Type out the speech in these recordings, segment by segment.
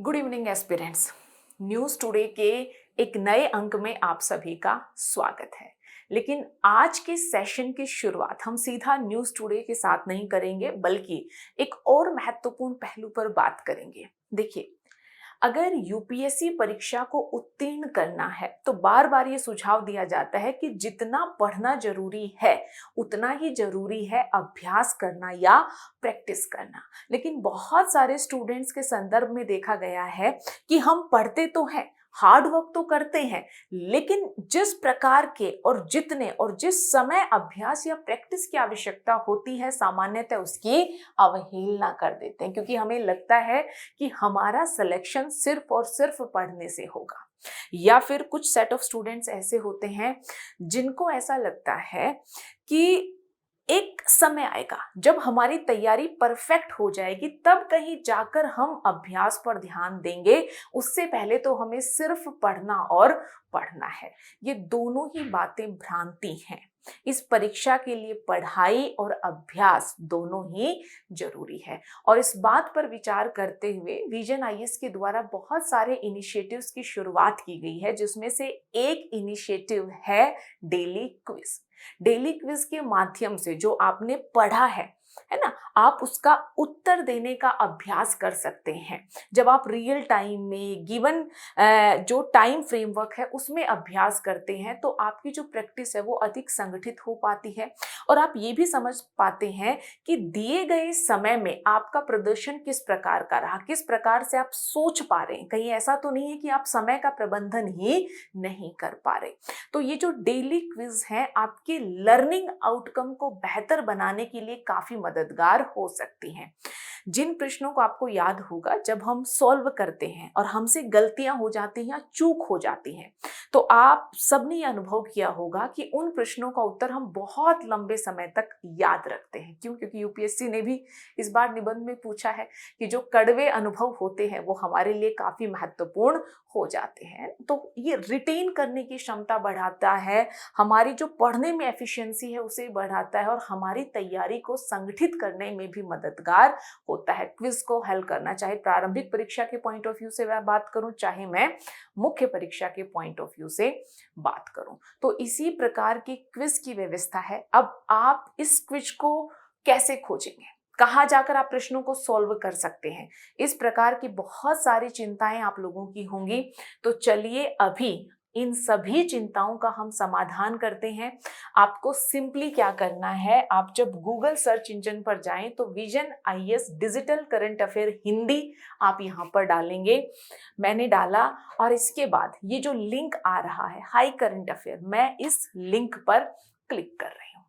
Good evening aspirants. News today के एक नए अंक में आप सभी का स्वागत है। लेकिन आज के सेशन की शुरुआत हम सीधा न्यूज़ टुडे के साथ नहीं करेंगे, बल्कि एक और महत्वपूर्ण पहलू पर बात करेंगे। देखिए, अगर यूपीएससी परीक्षा को उत्तीर्ण करना है तो बार बार ये सुझाव दिया जाता है कि जितना पढ़ना जरूरी है उतना ही जरूरी है अभ्यास करना या प्रैक्टिस करना। लेकिन बहुत सारे स्टूडेंट्स के संदर्भ में देखा गया है कि हम पढ़ते तो हैं, हार्ड वर्क तो करते हैं, लेकिन जिस प्रकार के और जितने और जिस समय अभ्यास या प्रैक्टिस की आवश्यकता होती है सामान्यतः उसकी अवहेलना कर देते हैं, क्योंकि हमें लगता है कि हमारा सिलेक्शन सिर्फ और सिर्फ पढ़ने से होगा। या फिर कुछ सेट ऑफ स्टूडेंट्स ऐसे होते हैं जिनको ऐसा लगता है कि एक समय आएगा जब हमारी तैयारी परफेक्ट हो जाएगी, तब कहीं जाकर हम अभ्यास पर ध्यान देंगे, उससे पहले तो हमें सिर्फ पढ़ना और पढ़ना है। ये दोनों ही बातें भ्रांति हैं। इस परीक्षा के लिए पढ़ाई और अभ्यास दोनों ही जरूरी है। और इस बात पर विचार करते हुए विजन आईएएस के द्वारा बहुत सारे इनिशिएटिव्स की शुरुआत की गई है, जिसमें से एक इनिशिएटिव है डेली क्विज। डेली क्विज के माध्यम से जो आपने पढ़ा है ना, आप उसका उत्तर देने का अभ्यास कर सकते हैं। जब आप रियल टाइम में गिवन जो टाइम फ्रेमवर्क है उसमें अभ्यास करते हैं तो आपकी जो प्रैक्टिस है वो अधिक संगठित हो पाती है, और आप ये भी समझ पाते हैं कि दिए गए समय में आपका प्रदर्शन किस प्रकार का रहा, किस प्रकार से आप सोच पा रहे हैं। कहीं ऐसा तो नहीं है कि आप समय का प्रबंधन ही नहीं कर पा रहे। तो ये जो डेली क्विज है आपके लर्निंग आउटकम को बेहतर बनाने के लिए काफी मददगार हो सकती हैं। जिन प्रश्नों को आपको याद होगा जब हम सॉल्व करते हैं और हमसे गलतियां हो जाती हैं या चूक हो जाती हैं, तो आप सबने ये अनुभव किया होगा कि उन प्रश्नों का उत्तर हम बहुत लंबे समय तक याद रखते हैं। क्यों? क्योंकि यूपीएससी ने भी इस बार निबंध में पूछा है कि जो कड़वे अनुभव होते हैं वो हमारे लिए काफी महत्वपूर्ण हो जाते हैं। तो ये रिटेन करने की क्षमता बढ़ाता है, हमारी जो पढ़ने में एफिशिएंसी है उसे बढ़ाता है, और हमारी तैयारी को संगठित करने में भी मददगार होता है। क्विज को हल करना, चाहे प्रारंभिक परीक्षा के पॉइंट ऑफ व्यू से मैं बात करूं, चाहे मैं मुख्य परीक्षा के पॉइंट ऑफ व्यू से बात करूं, तो इसी प्रकार की क्विज की व्यवस्था है। अब आप इस क्विज को कैसे खोजेंगे, कहाँ जाकर आप प्रश्नों को सॉल्व कर सकते हैं, इस प्रकार की बहुत सारी चिंताएं आप लोगों की होंगी। तो चलिए अभी इन सभी चिंताओं का हम समाधान करते हैं। आपको सिंपली क्या करना है, आप जब गूगल सर्च इंजन पर जाएं तो vision IAS digital current affair Hindi आप यहां पर डालेंगे। मैंने डाला और इसके बाद ये जो लिंक आ रहा है हाई करंट अफेयर, मैं इस लिंक पर क्लिक कर रही हूं।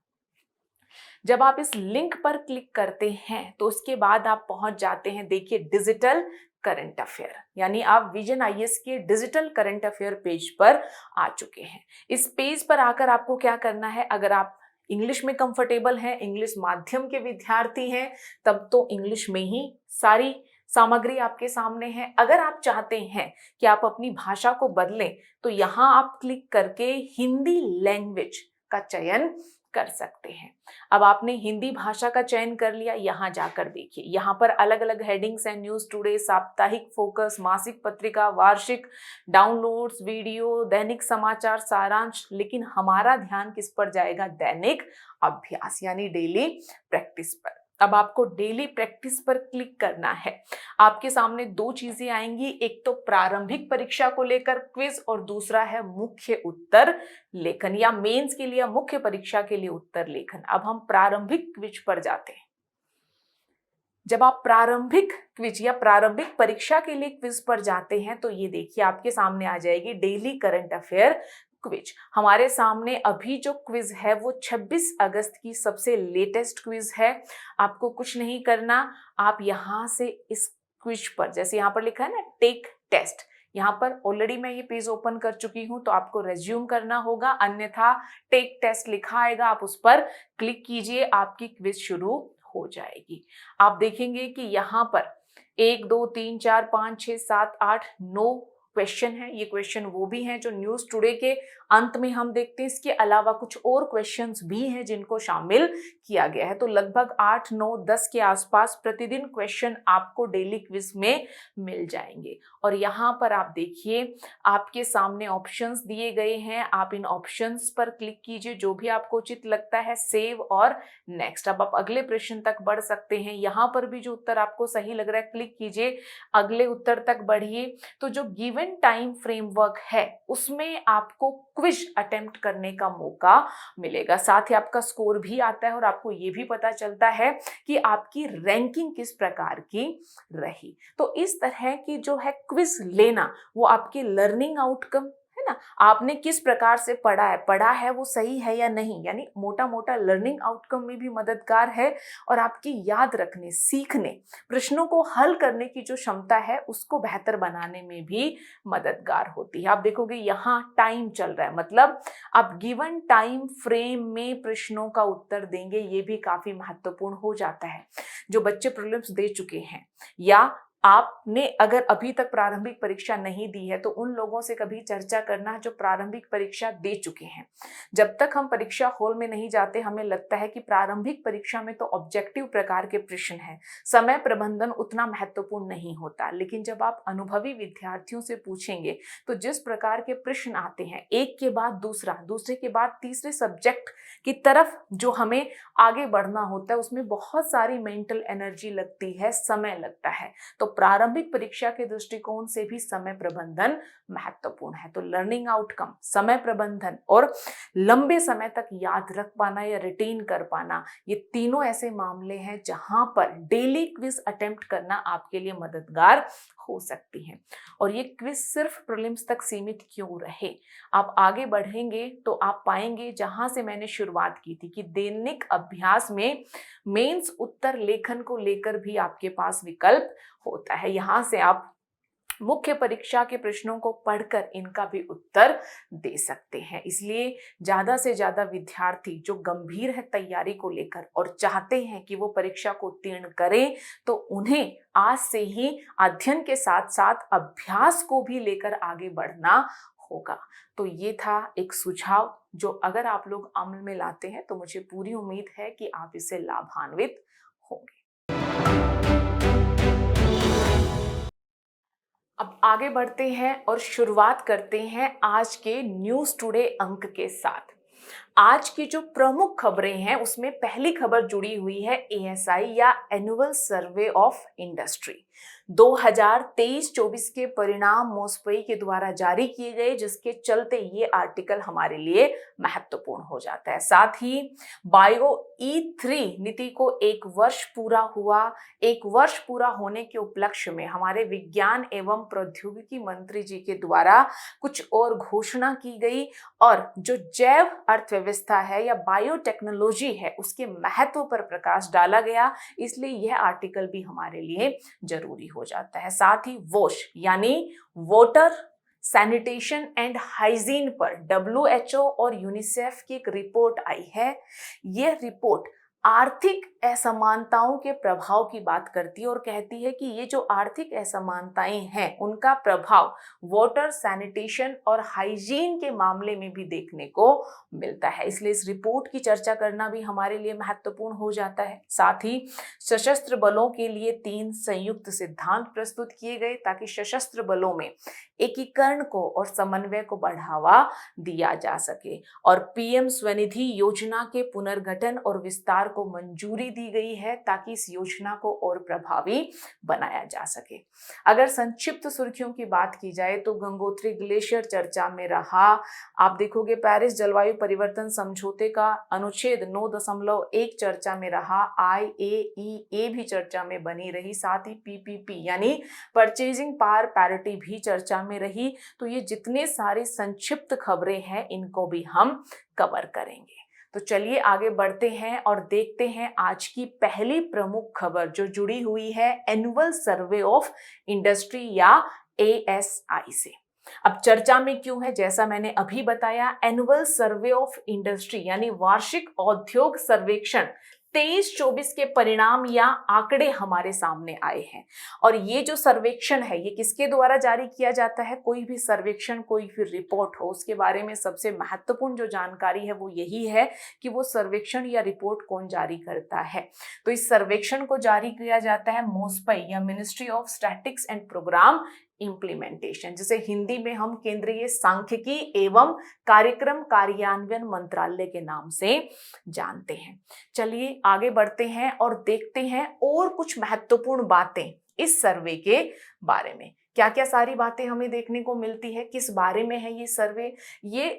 जब आप इस लिंक पर क्लिक करते हैं तो उसके बाद आप पहुंच जाते हैं, देखिए, डिजिटल करंट अफेयर, यानी आप विजन आईएएस के डिजिटल करंट अफेयर पेज पर आ चुके हैं। इस पेज पर आकर आपको क्या करना है, अगर आप इंग्लिश में कंफर्टेबल हैं, इंग्लिश माध्यम के विद्यार्थी हैं, तब तो इंग्लिश में ही सारी सामग्री आपके सामने है। अगर आप चाहते हैं कि आप अपनी भाषा को बदलें तो यहाँ आप क्लिक करके हिंदी लैंग्वेज का चयन कर सकते हैं। अब आपने हिंदी भाषा का चयन कर लिया, यहाँ जाकर देखिए, यहाँ पर अलग अलग हेडिंग्स हैं, न्यूज टुडे, साप्ताहिक फोकस, मासिक पत्रिका, वार्षिक, डाउनलोड्स, वीडियो, दैनिक समाचार, सारांश। लेकिन हमारा ध्यान किस पर जाएगा, दैनिक अभ्यास यानी डेली प्रैक्टिस पर। अब आपको डेली प्रैक्टिस पर क्लिक करना है। आपके सामने दो चीजें आएंगी, एक तो प्रारंभिक परीक्षा को लेकर क्विज और दूसरा है मुख्य उत्तर लेखन, या मेंस के लिए मुख्य परीक्षा के लिए उत्तर लेखन। अब हम प्रारंभिक क्विज पर जाते हैं। जब आप प्रारंभिक क्विज या प्रारंभिक परीक्षा के लिए क्विज पर जाते हैं तो ये देखिए आपके सामने आ जाएगी डेली करंट अफेयर क्विज। हमारे सामने अभी जो क्विज है वो 26 अगस्त की सबसे लेटेस्ट क्विज है। आपको कुछ नहीं करना, आप यहाँ से इस क्विज पर, जैसे यहाँ पर लिखा है ना टेक टेस्ट, यहाँ पर ऑलरेडी मैं ये पेज ओपन कर चुकी हूँ, तो आपको रेज्यूम करना होगा, अन्यथा टेक टेस्ट लिखा आएगा, आप उस पर क्लिक कीजिए, आपकी क्विज शुरू हो जाएगी। आप देखेंगे कि यहाँ पर 1 2 3 4 5 6 7 8 9 क्वेश्चन है, ये क्वेश्चन वो भी हैं जो न्यूज़ टुडे के अंत में हम देखते हैं। इसके अलावा कुछ और क्वेश्चंस भी हैं जिनको शामिल किया गया है। तो लगभग 8, 9, 10 के आसपास प्रतिदिन क्वेश्चन आपको डेली क्विज में मिल जाएंगे। और यहाँ पर आप देखिए, आपके सामने ऑप्शंस दिए गए हैं, आप इन ऑप्शंस पर क्लिक कीजिए, जो भी आपको उचित लगता है सेव और नेक्स्ट। अब आप अगले प्रश्न तक बढ़ सकते हैं। यहाँ पर भी जो उत्तर आपको सही लग रहा है क्लिक कीजिए, अगले उत्तर तक बढ़िए। तो जो गिवन टाइम फ्रेमवर्क है उसमें आपको क्विज अटेम्प्ट करने का मौका मिलेगा, साथ ही आपका स्कोर भी आता है और आपको ये भी पता चलता है कि आपकी रैंकिंग किस प्रकार की रही। तो इस तरह की जो है क्विज लेना वो आपके लर्निंग आउटकम है ना, आपने किस प्रकार से पढ़ा है वो सही है या नहीं, यानी मोटा मोटा लर्निंग आउटकम में भी मददगार है। और आपकी याद रखने, सीखने, प्रश्नों को हल करने की जो क्षमता है उसको बेहतर बनाने में भी मददगार होती है। आप देखोगे यहाँ टाइम चल रहा है, मतलब आप गिवन टाइम फ्रेम में प्रश्नों का उत्तर देंगे, ये भी काफी महत्वपूर्ण हो जाता है। जो बच्चे प्रीलिम्स दे चुके हैं या आपने अगर अभी तक प्रारंभिक परीक्षा नहीं दी है तो उन लोगों से कभी चर्चा करना जो प्रारंभिक परीक्षा दे चुके हैं। जब तक हम परीक्षा हॉल में नहीं जाते हमें लगता है कि प्रारंभिक परीक्षा में तो ऑब्जेक्टिव प्रकार के प्रश्न हैं, समय प्रबंधन उतना महत्वपूर्ण नहीं होता। लेकिन जब आप अनुभवी विद्यार्थियों से पूछेंगे तो जिस प्रकार के प्रश्न आते हैं, एक के बाद दूसरा, दूसरे के बाद तीसरे सब्जेक्ट की तरफ जो हमें आगे बढ़ना होता है, उसमें बहुत सारी मेंटल एनर्जी लगती है, समय लगता है। तो प्रारंभिक परीक्षा के दृष्टिकोण से भी समय प्रबंधन महत्वपूर्ण है। तो लर्निंग आउटकम, समय प्रबंधन और लंबे समय तक याद रख पाना या रिटेन कर पाना, ये तीनों ऐसे मामले हैं जहां पर डेली क्विज अटेम्प्ट करना आपके लिए मददगार हो सकती है। और ये क्विज सिर्फ प्रीलिम्स तक सीमित क्यों रहे, आप आगे बढ़ेंगे तो आप पाएंगे जहां से मैंने शुरुआत की थी कि दैनिक अभ्यास में मेंस उत्तर लेखन को लेकर भी आपके पास विकल्प होता है। यहाँ से आप मुख्य परीक्षा के प्रश्नों को पढ़कर इनका भी उत्तर दे सकते हैं। इसलिए ज्यादा से ज्यादा विद्यार्थी जो गंभीर है तैयारी को लेकर और चाहते हैं कि वो परीक्षा को उत्तीर्ण करें, तो उन्हें आज से ही अध्ययन के साथ साथ अभ्यास को भी लेकर आगे बढ़ना होगा। तो ये था एक सुझाव जो अगर आप लोग अमल में लाते हैं तो मुझे पूरी उम्मीद है कि आप इससे लाभान्वित होंगे। अब आगे बढ़ते हैं और शुरुआत करते हैं आज के न्यूज़ टुडे अंक के साथ। आज की जो प्रमुख खबरें हैं उसमें पहली खबर जुड़ी हुई है एएसआई या एनुअल सर्वे ऑफ इंडस्ट्री। 2023-24 के परिणाम मोस्पई के द्वारा जारी किए गए, जिसके चलते ये आर्टिकल हमारे लिए महत्वपूर्ण हो जाता है। साथ ही बायो E3 नीति को एक वर्ष पूरा हुआ। एक वर्ष पूरा होने के उपलक्ष्य में हमारे विज्ञान एवं प्रौद्योगिकी मंत्री जी के द्वारा कुछ और घोषणा की गई और जो जैव अर्थव्यवस्था है या बायोटेक्नोलॉजी है उसके महत्व पर प्रकाश डाला गया। इसलिए यह आर्टिकल भी हमारे लिए जरूरी हो जाता है। साथ ही वॉश यानी वाटर सैनिटेशन एंड हाइजीन पर WHO और यूनिसेफ की एक रिपोर्ट आई है। यह रिपोर्ट आर्थिक असमानताओं के प्रभाव की बात करती है और कहती है कि ये जो आर्थिक असमानताएं हैं उनका प्रभाव वाटर सैनिटेशन और हाइजीन के मामले में भी देखने को मिलता है। इसलिए इस रिपोर्ट की चर्चा करना भी हमारे लिए महत्वपूर्ण हो जाता है। साथ ही सशस्त्र बलों के लिए 3 संयुक्त सिद्धांत प्रस्तुत किए गए ताकि सशस्त्र बलों में एकीकरण को और समन्वय को बढ़ावा दिया जा सके। और पीएम स्वनिधि योजना के पुनर्गठन और विस्तार को मंजूरी दी गई है ताकि इस योजना को और प्रभावी बनाया जा सके। अगर संक्षिप्त सुर्खियों की बात की जाए तो गंगोत्री ग्लेशियर चर्चा में रहा। आप देखोगे पेरिस जलवायु परिवर्तन समझौते का अनुच्छेद 9.1 चर्चा में रहा। IAEA भी चर्चा में बनी रही। साथ ही PPP यानी परचेजिंग पावर पैरिटी भी चर्चा में रही। तो ये जितने सारे संक्षिप्त खबरें हैं इनको भी हम कवर करेंगे। तो चलिए आगे बढ़ते हैं और देखते हैं आज की पहली प्रमुख खबर जो जुड़ी हुई है एनुअल सर्वे ऑफ इंडस्ट्री या ASI से। अब चर्चा में क्यों है, जैसा मैंने अभी बताया, एनुअल सर्वे ऑफ इंडस्ट्री यानी वार्षिक औद्योग सर्वेक्षण 23-24 के परिणाम या आंकड़े हमारे सामने आए हैं। और ये जो सर्वेक्षण है ये किसके द्वारा जारी किया जाता है? कोई भी सर्वेक्षण, कोई भी रिपोर्ट हो, उसके बारे में सबसे महत्वपूर्ण जो जानकारी है वो यही है कि वो सर्वेक्षण या रिपोर्ट कौन जारी करता है। तो इस सर्वेक्षण को जारी किया जाता है मोस्पई या ministry of statistics and programme implementation, जिसे हिंदी में हम केंद्रीय सांख्यिकी एवं कार्यक्रम कार्यान्वयन मंत्रालय के नाम से जानते हैं। चलिए आगे बढ़ते हैं और देखते हैं और कुछ महत्वपूर्ण बातें इस सर्वे के बारे में। क्या क्या सारी बातें हमें देखने को मिलती है, किस बारे में है ये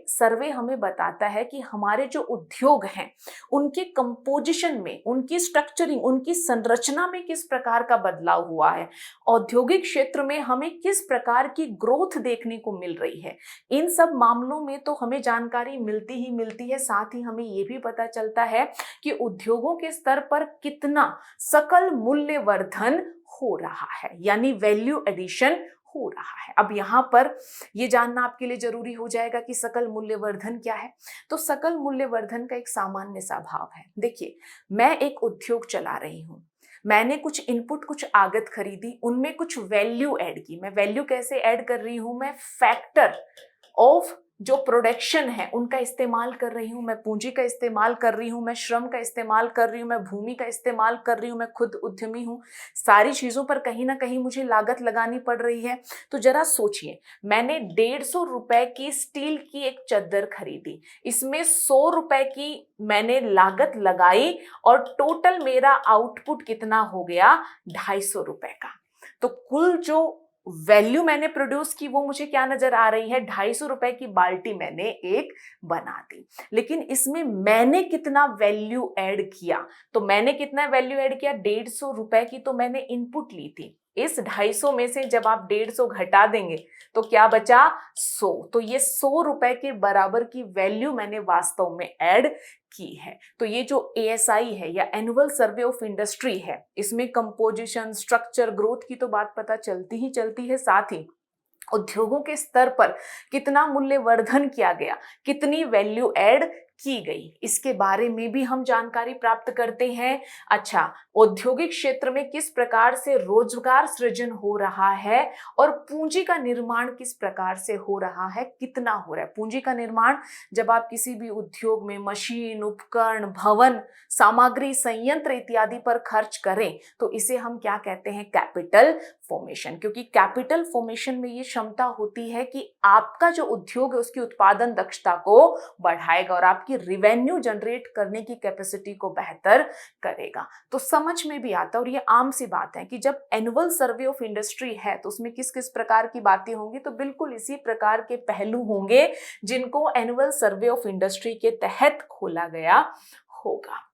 सर्वे हमें बताता है कि हमारे जो उद्योग हैं उनके कंपोजिशन में, उनकी स्ट्रक्चरिंग, उनकी संरचना में किस प्रकार का बदलाव हुआ है, औद्योगिक क्षेत्र में हमें किस प्रकार की ग्रोथ देखने को मिल रही है। इन सब मामलों में तो हमें जानकारी मिलती ही मिलती है, साथ ही हमें ये भी पता चलता है कि उद्योगों के स्तर पर कितना सकल मूल्यवर्धन हो रहा है, यानी वैल्यू एडिशन हो रहा है। अब यहाँ पर ये जानना आपके लिए जरूरी हो जाएगा कि सकल मूल्यवर्धन क्या है। तो सकल मूल्यवर्धन का एक सामान्य सा भाव है। देखिए, मैं एक उद्योग चला रही हूँ, मैंने कुछ इनपुट, कुछ आगत खरीदी, उनमें कुछ वैल्यू ऐड की। मैं वैल्यू कैसे ऐड कर रही हूँ? मैं फैक्टर ऑफ जो प्रोडक्शन है उनका इस्तेमाल कर रही हूँ, मैं पूंजी का इस्तेमाल कर रही हूँ, मैं श्रम का इस्तेमाल कर रही हूँ, मैं भूमि का इस्तेमाल कर रही हूँ, मैं खुद उद्यमी हूँ। सारी चीजों पर कहीं ना कहीं मुझे लागत लगानी पड़ रही है। तो जरा सोचिए, मैंने 150 रुपए की स्टील की एक चद्दर खरीदी, इसमें 100 रुपए की मैंने लागत लगाई और टोटल मेरा आउटपुट कितना हो गया? 250 रुपए का। तो कुल जो वैल्यू मैंने प्रोड्यूस की वो मुझे क्या नजर आ रही है? 250 रुपए की बाल्टी मैंने एक बना दी। लेकिन इसमें मैंने कितना वैल्यू ऐड किया? तो मैंने कितना वैल्यू ऐड किया? 150 रुपए की तो मैंने इनपुट ली थी। इस 250 में से जब आप 150 घटा देंगे तो क्या बचा? 100। तो ये 100 रुपए के बराबर की वैल्यू मैंने वास्तव में ऐड की है। तो ये जो ASI है या एनुअल सर्वे ऑफ इंडस्ट्री है, इसमें कंपोजिशन, स्ट्रक्चर, ग्रोथ की तो बात पता चलती ही चलती है, साथ ही उद्योगों के स्तर पर कितना मूल्यवर्धन किया गया, कितनी वैल्यू ऐड की गई, इसके बारे में भी हम जानकारी प्राप्त करते हैं। अच्छा, औद्योगिक क्षेत्र में किस प्रकार से रोजगार सृजन हो रहा है और पूंजी का निर्माण किस प्रकार से हो रहा है, कितना हो रहा है। पूंजी का निर्माण, जब आप किसी भी उद्योग में मशीन, उपकरण, भवन, सामग्री, संयंत्र इत्यादि पर खर्च करें तो इसे हम क्या कहते हैं? Capital formation. क्योंकि कैपिटल फॉर्मेशन में ये क्षमता होती है कि आपका जो उद्योग है उसकी उत्पादन दक्षता को बढ़ाएगा और आपकी रिवेन्यू जनरेट करने की कैपेसिटी को बेहतर करेगा। तो समझ में भी आता है, और ये आम सी बात है कि जब एनुअल सर्वे ऑफ इंडस्ट्री है तो उसमें किस किस प्रकार की बातें होंगी, तो बिल्कुल इसी प्रकार के पहलू होंगे जिनको एनुअल सर्वे ऑफ इंडस्ट्री के तहत खोला गया होगा।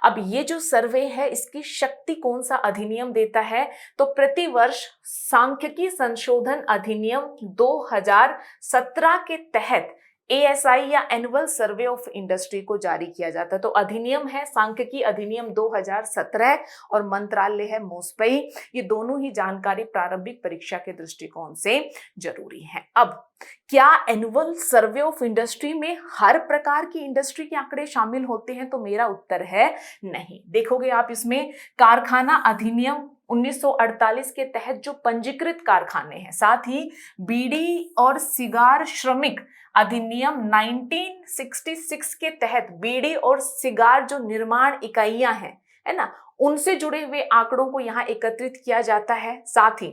अब ये जो सर्वे है इसकी शक्ति कौन सा अधिनियम देता है? तो प्रतिवर्ष सांख्यिकी संशोधन अधिनियम 2017 के तहत ASI या एनुअल सर्वे ऑफ इंडस्ट्री को जारी किया जाता है। तो अधिनियम है सांख्यिकी अधिनियम 2017 और मंत्रालय है मोस्पई। ये दोनों ही जानकारी प्रारंभिक परीक्षा के दृष्टिकोण से जरूरी है। अब क्या एनुअल सर्वे ऑफ इंडस्ट्री में हर प्रकार की इंडस्ट्री के आंकड़े शामिल होते हैं? तो मेरा उत्तर है नहीं। देखोगे आप इसमें कारखाना अधिनियम 1948 के तहत जो पंजीकृत कारखाने हैं, साथ ही बीड़ी और सिगार श्रमिक अधिनियम 1966 के तहत बीड़ी और सिगार जो निर्माण इकाइयां हैं, है ना, उनसे जुड़े हुए आंकड़ों को यहाँ एकत्रित किया जाता है। साथ ही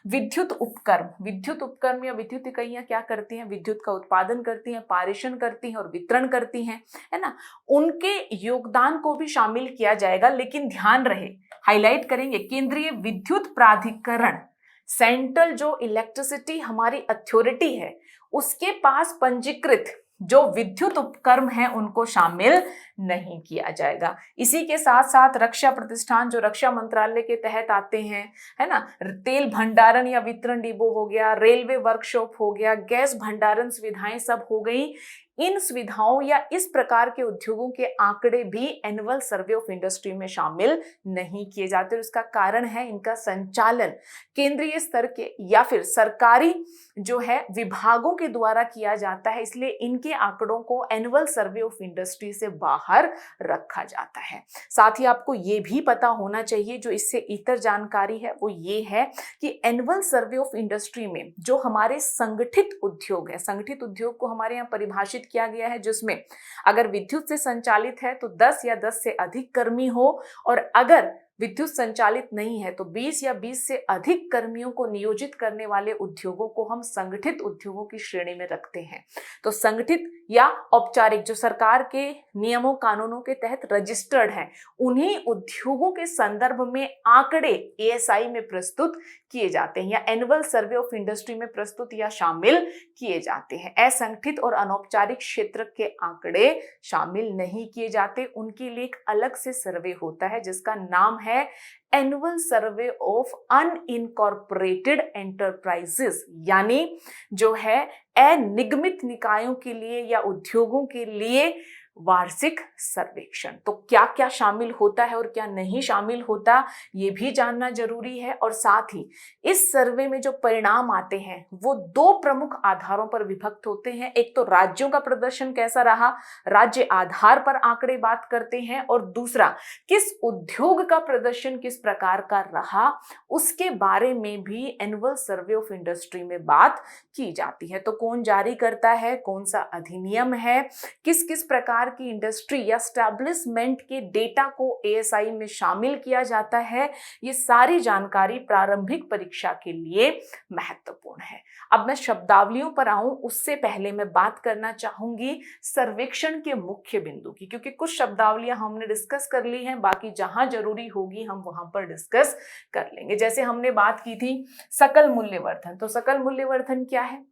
विद्युत उपक्रम या विद्युत इकाइयां क्या करती हैं? विद्युत का उत्पादन करती हैं, पारेषण करती हैं और वितरण करती हैं, है ना, उनके योगदान को भी शामिल किया जाएगा। लेकिन ध्यान रहे, हाईलाइट करेंगे, केंद्रीय विद्युत प्राधिकरण, सेंट्रल जो इलेक्ट्रिसिटी हमारी अथॉरिटी है, उसके पास पंजीकृत जो विद्युत उपक्रम हैं उनको शामिल नहीं किया जाएगा। इसी के साथ साथ रक्षा प्रतिष्ठान जो रक्षा मंत्रालय के तहत आते हैं, है ना, तेल भंडारण या वितरण डिपो हो गया, रेलवे वर्कशॉप हो गया, गैस भंडारण सुविधाएं सब हो गई, इन सुविधाओं या इस प्रकार के उद्योगों के आंकड़े भी एनुअल सर्वे ऑफ इंडस्ट्री में शामिल नहीं किए जाते। और इसका कारण है इनका संचालन केंद्रीय स्तर के या फिर सरकारी जो है विभागों के द्वारा किया जाता है, इसलिए इनके आंकड़ों को एनुअल सर्वे ऑफ इंडस्ट्री से बाहर रखा जाता है। साथ ही आपको ये भी पता होना चाहिए, जो इससे इतर जानकारी है वो ये है कि एनुअल सर्वे ऑफ इंडस्ट्री में जो हमारे संगठित उद्योग है, संगठित उद्योग को हमारे यहाँ परिभाषित किया गया है जिसमें अगर विद्युत से संचालित है तो 10 या 10 से अधिक कर्मी हो, और अगर विद्युत संचालित नहीं है तो 20 या 20 से अधिक कर्मियों को नियोजित करने वाले उद्योगों को हम संगठित उद्योगों की श्रेणी में रखते हैं। तो संगठित या औपचारिक जो सरकार के नियमों कानूनों के तहत रजिस्टर्ड हैं, उन्हीं उद्योगों के संदर्भ में आंकड़े एएसआई में प्रस्तुत किए जाते हैं या एनुअल सर्वे ऑफ इंडस्ट्री में प्रस्तुत या शामिल किए जाते हैं। असंगठित और अनौपचारिक क्षेत्र के आंकड़े शामिल नहीं किए जाते, उनके लिए एक अलग से सर्वे होता है जिसका नाम है annual survey of unincorporated enterprises, यानी जो है अनिगमित निकायों के लिए या उद्योगों के लिए वार्षिक सर्वेक्षण। तो क्या क्या शामिल होता है और क्या नहीं शामिल होता ये भी जानना जरूरी है। और साथ ही इस सर्वे में जो परिणाम आते हैं वो दो प्रमुख आधारों पर विभक्त होते हैं। एक तो राज्यों का प्रदर्शन कैसा रहा, राज्य आधार पर आंकड़े बात करते हैं, और दूसरा किस उद्योग का प्रदर्शन किस प्रकार का रहा उसके बारे में भी एनुअल सर्वे ऑफ इंडस्ट्री में बात की जाती है। तो कौन जारी करता है, कौन सा अधिनियम है, किस किस प्रकार की इंडस्ट्री या एस्टैब्लिशमेंट के डेटा को एएसआई में शामिल किया जाता है, ये सारी जानकारी प्रारंभिक परीक्षा के लिए महत्वपूर्ण है। अब मैं शब्दावलियों पर आऊं उससे पहले मैं बात करना चाहूंगी सर्वेक्षण के मुख्य बिंदु की, क्योंकि कुछ शब्दावलियां हमने डिस्कस कर ली हैं, बाकी जहां जरूरी होगी हम वहां पर डिस्कस कर लेंगे। जैसे हमने बात की थी सकल मूल्यवर्धन, तो सकल मूल्यवर्धन क्या है?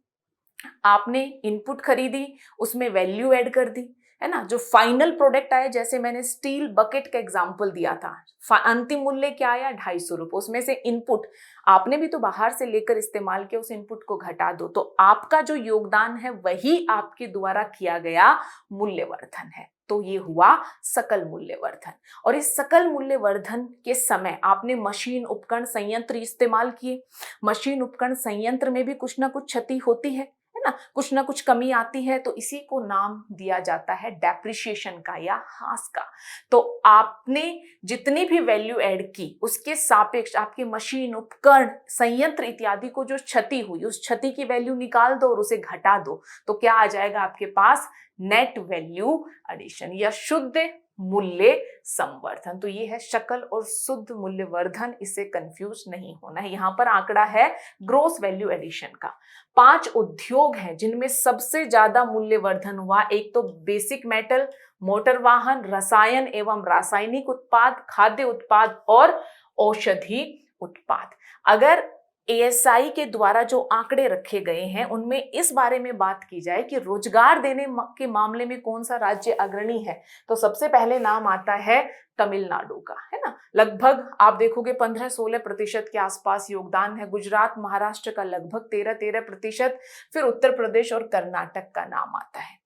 आपने इनपुट खरीदी, उसमें वैल्यू ऐड कर दी, है ना, जो फाइनल प्रोडक्ट आया, जैसे मैंने स्टील बकेट का एग्जांपल दिया था, अंतिम मूल्य क्या आया? 250 रुपये। उसमें से इनपुट आपने भी तो बाहर से लेकर इस्तेमाल किया, उस इनपुट को घटा दो, तो आपका जो योगदान है वही आपके द्वारा किया गया मूल्यवर्धन है। तो ये हुआ सकल मूल्यवर्धन। और इस सकल मूल्यवर्धन के समय आपने मशीन उपकरण संयंत्र इस्तेमाल किए। मशीन उपकरण संयंत्र में भी कुछ ना कुछ क्षति होती है ना, कुछ ना कुछ कमी आती है, तो इसी को नाम दिया जाता है डेप्रिसिएशन का या ह्रास का। तो आपने जितनी भी वैल्यू ऐड की उसके सापेक्ष आपके मशीन उपकरण संयंत्र इत्यादि को जो क्षति हुई उस क्षति की वैल्यू निकाल दो और उसे घटा दो, तो क्या आ जाएगा आपके पास? नेट वैल्यू एडिशन या शुद्ध मूल्य संवर्धन। तो ये है सकल और शुद्ध मूल्यवर्धन, इससे कंफ्यूज नहीं होना है। यहाँ पर आंकड़ा है ग्रोस वैल्यू एडिशन का। 5 उद्योग हैं जिनमें सबसे ज्यादा मूल्यवर्धन हुआ। एक तो बेसिक मेटल, मोटर वाहन, रसायन एवं रासायनिक उत्पाद, खाद्य उत्पाद और औषधि उत्पाद। अगर एएसआई के द्वारा जो आंकड़े रखे गए हैं उनमें इस बारे में बात की जाए कि रोजगार देने के मामले में कौन सा राज्य अग्रणी है, तो सबसे पहले नाम आता है तमिलनाडु का, है ना। लगभग आप देखोगे 15-16% के आसपास योगदान है। गुजरात, महाराष्ट्र का लगभग 13%, फिर उत्तर प्रदेश और कर्नाटक का नाम आता है।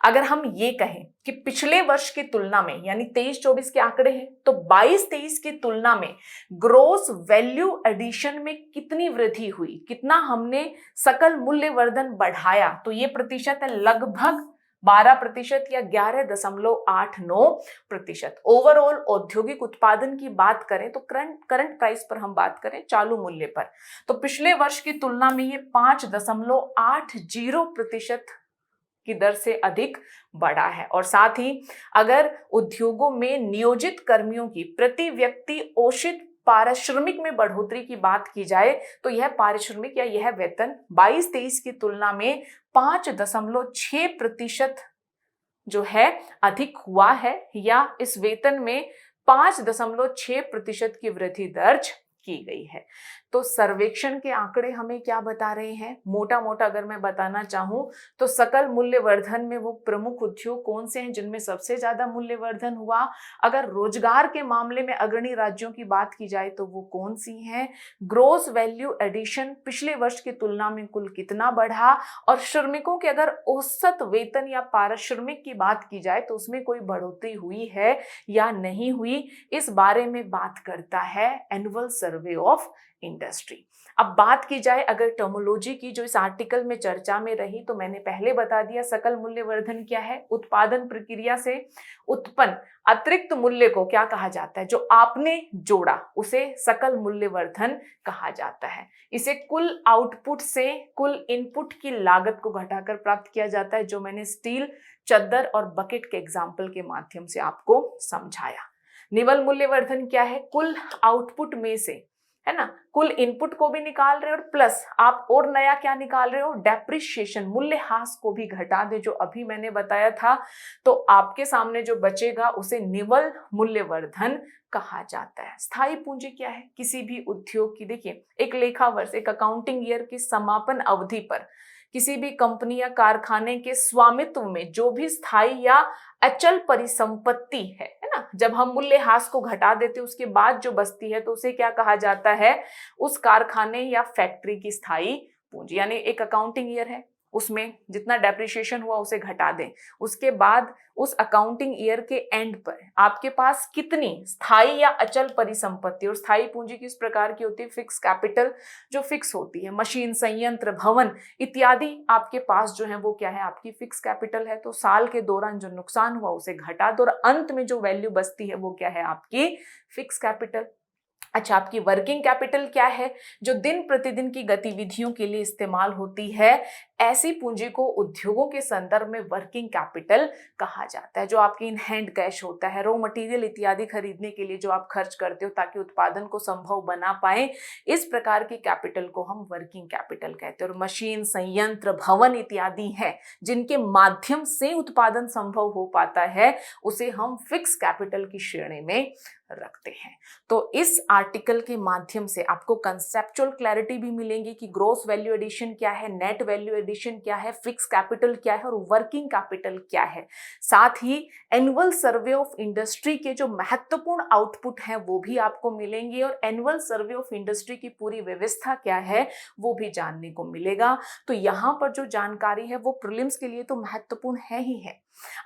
अगर हम ये कहें कि पिछले वर्ष की तुलना में, यानी 23-24 के आंकड़े हैं, तो 22-23 की तुलना में ग्रोस वैल्यू एडिशन में कितनी वृद्धि हुई, कितना हमने सकल मूल्यवर्धन बढ़ाया, तो ये प्रतिशत है लगभग 12% या 11.89%। ओवरऑल औद्योगिक उत्पादन की बात करें तो करंट प्राइस पर हम बात करें, चालू मूल्य पर, तो पिछले वर्ष की तुलना में ये 5.80% की दर से अधिक बढ़ा है। और साथ ही अगर उद्योगों में नियोजित कर्मियों की प्रति व्यक्ति औसत पारिश्रमिक में बढ़ोतरी की बात की जाए तो यह पारिश्रमिक या यह वेतन 22-23 की तुलना में 5.6% जो है अधिक हुआ है, या इस वेतन में 5.6% की वृद्धि दर्ज की गई है। तो सर्वेक्षण के आंकड़े हमें क्या बता रहे हैं? मोटा मोटा अगर मैं बताना चाहूं तो सकल मूल्यवर्धन में वो प्रमुख उद्योग कौन से हैं जिनमें सबसे ज्यादा मूल्यवर्धन हुआ? अगर रोजगार के मामले में अग्रणी राज्यों की बात की जाए तो वो कौन सी हैं? ग्रोस वैल्यू एडिशन पिछले वर्ष की तुलना में कुल कितना बढ़ा? और श्रमिकों के अगर औसत वेतन या पारिश्रमिक की बात की जाए तो उसमें कोई बढ़ोतरी हुई है या नहीं हुई, इस बारे में बात करता है एनुअल सर्वे ऑफ इंडस्ट्री। अब बात की जाए अगर टर्मोलॉजी की जो इस आर्टिकल में चर्चा में रही, तो मैंने पहले बता दिया सकल मूल्यवर्धन क्या है? उत्पादन प्रक्रिया से उत्पन्न अतिरिक्त मूल्य को क्या कहा जाता है? जो आपने जोड़ा उसे सकल मूल्यवर्धन कहा जाता है। इसे कुल आउटपुट से कुल इनपुट की लागत को घटाकर प्राप्त किया जाता है, जो मैंने स्टील, चद्दर और बकेट के एग्जाम्पल के माध्यम से आपको समझाया। निवल मूल्यवर्धन क्या है? कुल आउटपुट में से, है ना, कुल इनपुट को भी निकाल रहे हो और प्लस आप और नया क्या निकाल रहे हो? डेप्रिसिएशन, मूल्यह्रास को भी घटा दे, जो अभी मैंने बताया था। तो आपके सामने जो बचेगा उसे निवल मूल्यवर्धन कहा जाता है। स्थायी पूंजी क्या है? किसी भी उद्योग की, देखिए, एक लेखा वर्ष, एक अकाउंटिंग ईयर की समापन अवधि पर किसी भी कंपनी या कारखाने के स्वामित्व में जो भी स्थायी या अचल परिसंपत्ति है ना, जब हम मूल्यह्रास को घटा देते हैं उसके बाद जो बचती है तो उसे क्या कहा जाता है? उस कारखाने या फैक्ट्री की स्थायी पूंजी। यानी एक अकाउंटिंग ईयर है, उसमें जितना डेप्रिसिएशन हुआ उसे घटा दें, उसके बाद उस अकाउंटिंग ईयर के एंड पर आपके पास कितनी स्थायी या अचल परिसंपत्ति, और स्थायी पूंजी किस प्रकार की होती है? फिक्स कैपिटल जो फिक्स होती है, मशीन, संयंत्र, भवन इत्यादि आपके पास जो है वो क्या है? आपकी फिक्स कैपिटल है। तो साल के दौरान जो नुकसान हुआ उसे घटा दो और अंत में जो वैल्यू बचती है वो क्या है? आपकी फिक्स कैपिटल। अच्छा, आपकी वर्किंग कैपिटल क्या है? जो दिन प्रतिदिन की गतिविधियों के लिए इस्तेमाल होती है, ऐसी पूंजी को उद्योगों के संदर्भ में वर्किंग कैपिटल कहा जाता है। जो आपकी इन हैंड कैश होता है, रॉ मटेरियल इत्यादि खरीदने के लिए जो आप खर्च करते हो ताकि उत्पादन को संभव बना पाए, इस प्रकार की कैपिटल को हम वर्किंग कैपिटल कहते हैं। और मशीन, संयंत्र, भवन इत्यादि हैं जिनके माध्यम से उत्पादन संभव हो पाता है, उसे हम फिक्स कैपिटल की श्रेणी में रखते हैं। तो इस आर्टिकल के माध्यम से आपको कंसेप्चुअल क्लैरिटी भी मिलेंगी कि ग्रॉस वैल्यू एडिशन क्या है, नेट वैल्यू एडिशन क्या है, फिक्स कैपिटल क्या है और वर्किंग कैपिटल क्या है। साथ ही एनुअल सर्वे ऑफ इंडस्ट्री के जो महत्वपूर्ण आउटपुट हैं वो भी आपको मिलेंगे और एनुअल सर्वे ऑफ इंडस्ट्री की पूरी व्यवस्था क्या है वो भी जानने को मिलेगा। तो यहाँ पर जो जानकारी है वो प्रीलिम्स के लिए तो महत्वपूर्ण है ही है।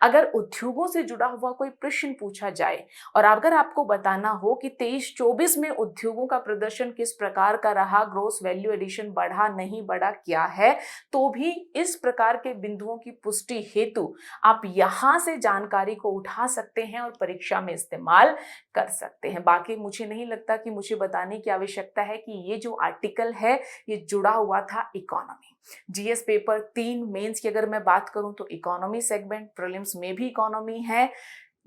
अगर उद्योगों से जुड़ा हुआ कोई प्रश्न पूछा जाए और अगर आपको बताना हो कि 23-24 में उद्योगों का प्रदर्शन किस प्रकार का रहा, ग्रॉस वैल्यू एडिशन बढ़ा नहीं बढ़ा क्या है, तो भी इस प्रकार के बिंदुओं की पुष्टि हेतु आप यहां से जानकारी को उठा सकते हैं और परीक्षा में इस्तेमाल कर सकते हैं। बाकी मुझे नहीं लगता कि मुझे बताने की आवश्यकता है कि ये जो आर्टिकल है ये जुड़ा हुआ था इकोनॉमी। जीएस पेपर 3 मेंस की अगर मैं बात करूं तो इकोनॉमी सेगमेंट, प्रीलिम्स में भी इकोनॉमी है,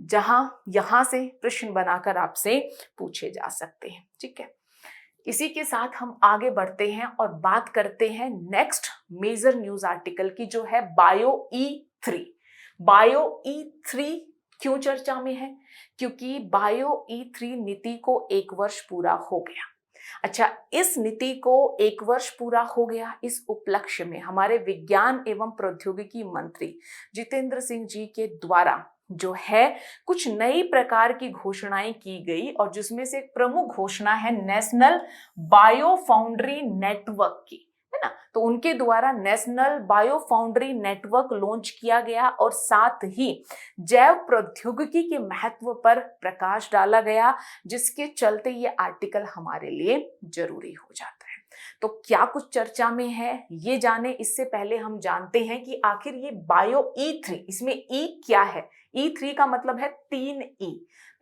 जहां यहां से प्रश्न बनाकर आपसे पूछे जा सकते हैं। ठीक है, इसी के साथ हम आगे बढ़ते हैं और बात करते हैं नेक्स्ट मेजर न्यूज आर्टिकल की, जो है बायो ई3। बायो ई3 क्यों चर्चा में है? क्योंकि बायो ई3 नीति को 1 वर्ष पूरा हो गया। अच्छा, इस नीति को 1 वर्ष पूरा हो गया, इस उपलक्ष्य में हमारे विज्ञान एवं प्रौद्योगिकी मंत्री जितेंद्र सिंह जी के द्वारा जो है कुछ नई प्रकार की घोषणाएं की गई और जिसमें से एक प्रमुख घोषणा है नेशनल बायो फाउंड्री नेटवर्क की, है ना। तो उनके द्वारा national bio foundry network launch किया गया और साथ ही जैव प्रौद्योगिकी के महत्व पर प्रकाश डाला गया, जिसके चलते ये आर्टिकल हमारे लिए जरूरी हो जाता है। तो क्या कुछ चर्चा में है ये जाने इससे पहले हम जानते हैं कि आखिर ये बायो ई3, इसमें ई क्या है? ई3 का मतलब है 3 ई।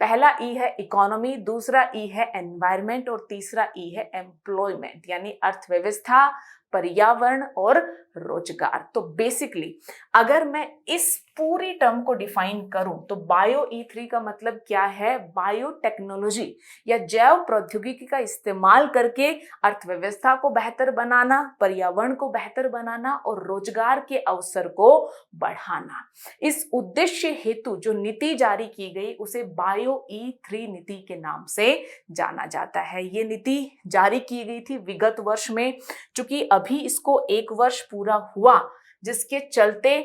पहला ई है इकोनॉमी, दूसरा ई है एनवायरमेंट और तीसरा ई है एम्प्लॉयमेंट, यानी अर्थव्यवस्था, पर्यावरण और रोजगार। तो बेसिकली अगर मैं इस पूरी टर्म को डिफाइन करूं तो बायो E3 का मतलब क्या है? बायोटेक्नोलॉजी या जैव प्रौद्योगिकी का इस्तेमाल करके अर्थव्यवस्था को बेहतर बनाना, पर्यावरण को बेहतर बनाना और रोजगार के अवसर को बढ़ाना। इस उद्देश्य हेतु जो नीति जारी की गई उसे बायो E3 नीति के नाम से जाना जाता है। ये नीति जारी की गई थी विगत वर्ष में, चूंकि अभी इसको 1 वर्ष पूरा हुआ, जिसके चलते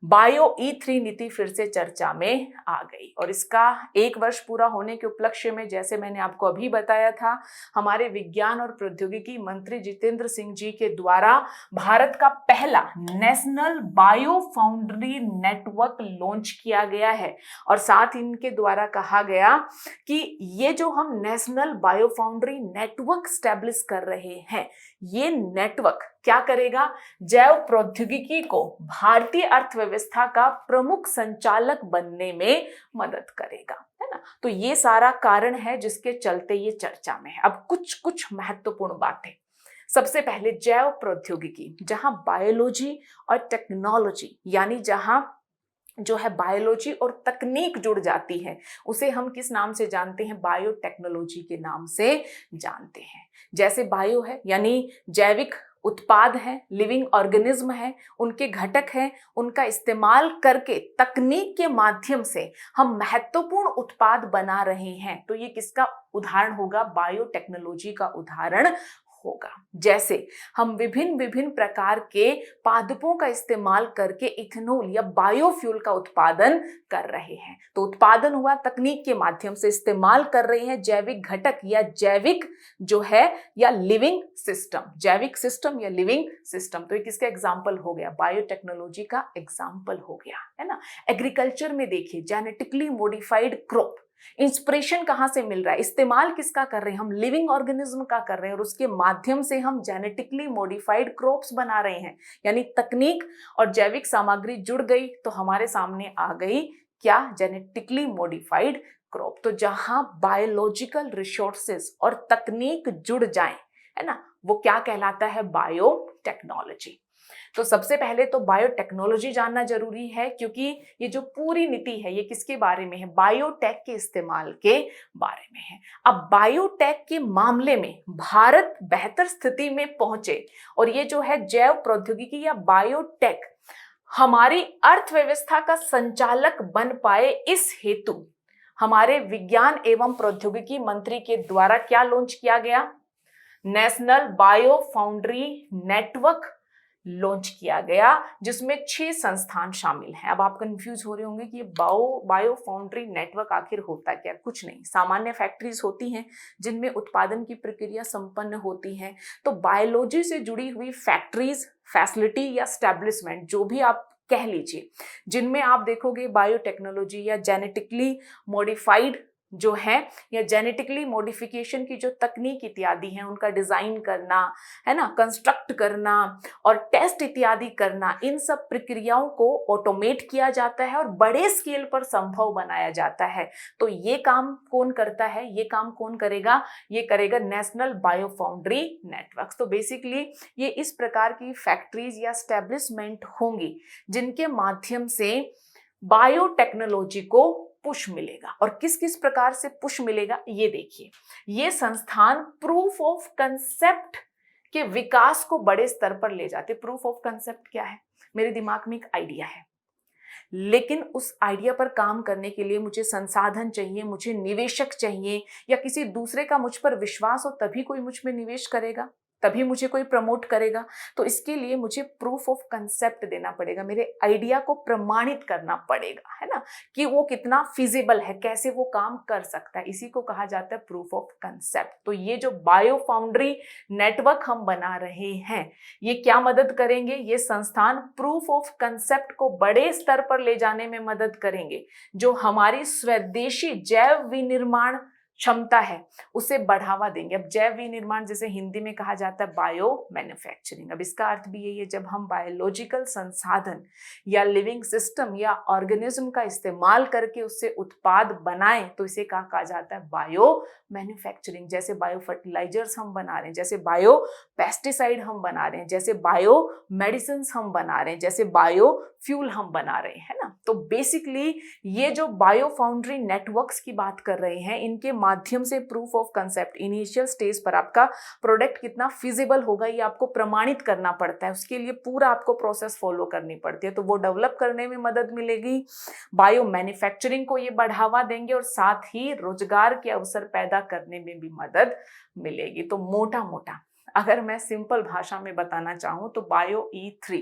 बायो E3 नीति फिर से चर्चा में आ गई। और इसका 1 वर्ष पूरा होने के उपलक्ष्य में, जैसे मैंने आपको अभी बताया था, हमारे विज्ञान और प्रौद्योगिकी मंत्री जितेंद्र सिंह जी के द्वारा भारत का पहला national bio foundry network launch किया गया है। और साथ इनके द्वारा कहा गया कि ये जो हम national bio foundry network establish कर रहे हैं, ये नेटवर्क क्या करेगा? जैव प्रौद्योगिकी को भारतीय अर्थव्यवस्था का प्रमुख संचालक बनने में मदद करेगा, है ना। तो ये सारा कारण है जिसके चलते ये चर्चा में है। अब कुछ महत्वपूर्ण बातें। सबसे पहले जैव प्रौद्योगिकी, जहां बायोलॉजी और टेक्नोलॉजी यानी जहां जो है बायोलॉजी और तकनीक जुड़ जाती है, उसे हम किस नाम से जानते हैं? बायोटेक्नोलॉजी के नाम से जानते हैं। जैसे बायो है यानी जैविक उत्पाद है, लिविंग ऑर्गेनिज्म है, उनके घटक हैं, उनका इस्तेमाल करके तकनीक के माध्यम से हम महत्वपूर्ण उत्पाद बना रहे हैं। तो ये किसका उदाहरण होगा? बायोटेक्नोलॉजी का उदाहरण होगा। जैसे हम विभिन्न प्रकार के पादपों का इस्तेमाल करके इथेनॉल या बायोफ्यूल का उत्पादन कर रहे हैं। तो उत्पादन हुआ तकनीक के माध्यम से, इस्तेमाल कर रहे हैं जैविक घटक या जैविक जो है या लिविंग सिस्टम, जैविक सिस्टम या लिविंग सिस्टम। तो ये किसका एग्जाम्पल हो गया? बायोटेक्नोलॉजी का एग्जाम्पल हो गया, है ना। एग्रीकल्चर में देखिए, जेनेटिकली मॉडिफाइड क्रॉप, इंस्पिरेशन कहां से मिल रहा है? इस्तेमाल किसका कर रहे हैं? हम लिविंग ऑर्गेनिज्म का कर रहे हैं और उसके माध्यम से हम जेनेटिकली मॉडिफाइड क्रॉप्स बना रहे हैं। यानी तकनीक और जैविक सामग्री जुड़ गई तो हमारे सामने आ गई क्या? Genetically modified crop. तो जहां बायोलॉजिकल रिसोर्सेज और तकनीक जुड़ जाएं, है ना, वो क्या कहलाता है? बायोटेक्नोलॉजी। तो सबसे पहले तो बायोटेक्नोलॉजी जानना जरूरी है, क्योंकि ये जो पूरी नीति है ये किसके बारे में है? बायोटेक के इस्तेमाल के बारे में है। अब बायोटेक के मामले में भारत बेहतर स्थिति में पहुंचे और ये जो है जैव प्रौद्योगिकी या बायोटेक हमारी अर्थव्यवस्था का संचालक बन पाए, इस हेतु हमारे विज्ञान एवं प्रौद्योगिकी मंत्री के द्वारा क्या लॉन्च किया गया? National bio foundry network launch किया गया, जिसमें 6 संस्थान शामिल हैं। अब आप कंफ्यूज हो रहे होंगे कि ये बायो फाउंड्री नेटवर्क आखिर होता क्या? कुछ नहीं, सामान्य फैक्ट्रीज होती हैं जिनमें उत्पादन की प्रक्रिया संपन्न होती है। तो बायोलॉजी से जुड़ी हुई फैक्ट्रीज, फैसिलिटी या एस्टैब्लिशमेंट, जो भी आप कह लीजिए, जिनमें आप देखोगे बायोटेक्नोलॉजी या जेनेटिकली मॉडिफाइड जो है या जेनेटिकली मॉडिफिकेशन की जो तकनीक इत्यादि हैं, उनका डिजाइन करना, है ना, कंस्ट्रक्ट करना और टेस्ट इत्यादि करना, इन सब प्रक्रियाओं को ऑटोमेट किया जाता है और बड़े स्केल पर संभव बनाया जाता है। तो ये काम कौन करता है? ये काम कौन करेगा? ये करेगा नेशनल बायो फाउंड्री नेटवर्क। तो बेसिकली ये इस प्रकार की फैक्ट्रीज या एस्टैब्लिशमेंट होंगी जिनके माध्यम से बायोटेक्नोलॉजी को पुश मिलेगा। और किस किस प्रकार से पुश मिलेगा ये देखिए। ये संस्थान प्रूफ ऑफ कंसेप्ट के विकास को बड़े स्तर पर ले जाते। प्रूफ ऑफ कंसेप्ट क्या है? मेरे दिमाग में एक आइडिया है, लेकिन उस आइडिया पर काम करने के लिए मुझे संसाधन चाहिए, मुझे निवेशक चाहिए, या किसी दूसरे का मुझ पर विश्वास हो तभी कोई मुझ में निवेश करेगा, तभी मुझे कोई प्रमोट करेगा। तो इसके लिए मुझे प्रूफ ऑफ कंसेप्ट देना पड़ेगा, मेरे आइडिया को प्रमाणित करना पड़ेगा, है ना, कि वो कितना फिजिबल है, कैसे वो काम कर सकता है। इसी को कहा जाता है प्रूफ ऑफ कंसेप्ट। तो ये जो बायो फाउंड्री नेटवर्क हम बना रहे हैं, ये क्या मदद करेंगे? ये संस्थान प्रूफ ऑफ कंसेप्ट को बड़े स्तर पर ले जाने में मदद करेंगे, जो हमारी स्वदेशी जैव विनिर्माण क्षमता है उसे बढ़ावा देंगे। अब जैव विनिर्माण जैसे हिंदी में कहा जाता है बायो मैन्युफैक्चरिंग, अब इसका अर्थ भी यही है, जब हम बायोलॉजिकल संसाधन या लिविंग सिस्टम या ऑर्गेनिज्म का इस्तेमाल करके उससे उत्पाद बनाएं तो इसे कहा जाता है बायो मैन्युफैक्चरिंग। जैसे बायो फर्टिलाइजर्स हम बना रहे हैं, जैसे बायो पेस्टिसाइड हम बना रहे हैं, जैसे बायो मेडिसिन हम बना रहे हैं, जैसे बायो फ्यूल हम बना रहे हैं, है ना। तो बेसिकली ये जो बायो फाउंड्री नेटवर्क्स की बात कर रहे हैं, इनके माध्यम से proof of concept initial stage पर आपका प्रोडक्ट कितना फिजिबल होगा ये आपको प्रमाणित करना पड़ता है। उसके लिए पूरा आपको प्रोसेस फॉलो करनी पड़ती है, तो वो डेवलप करने में मदद मिलेगी। बायो मैन्युफैक्चरिंग को ये बढ़ावा देंगे और साथ ही रोजगार के अवसर पैदा करने में भी मदद मिलेगी। तो मोटा मोटा अगर मैं सिंपल भाषा में बताना चाहूँ तो बायो E3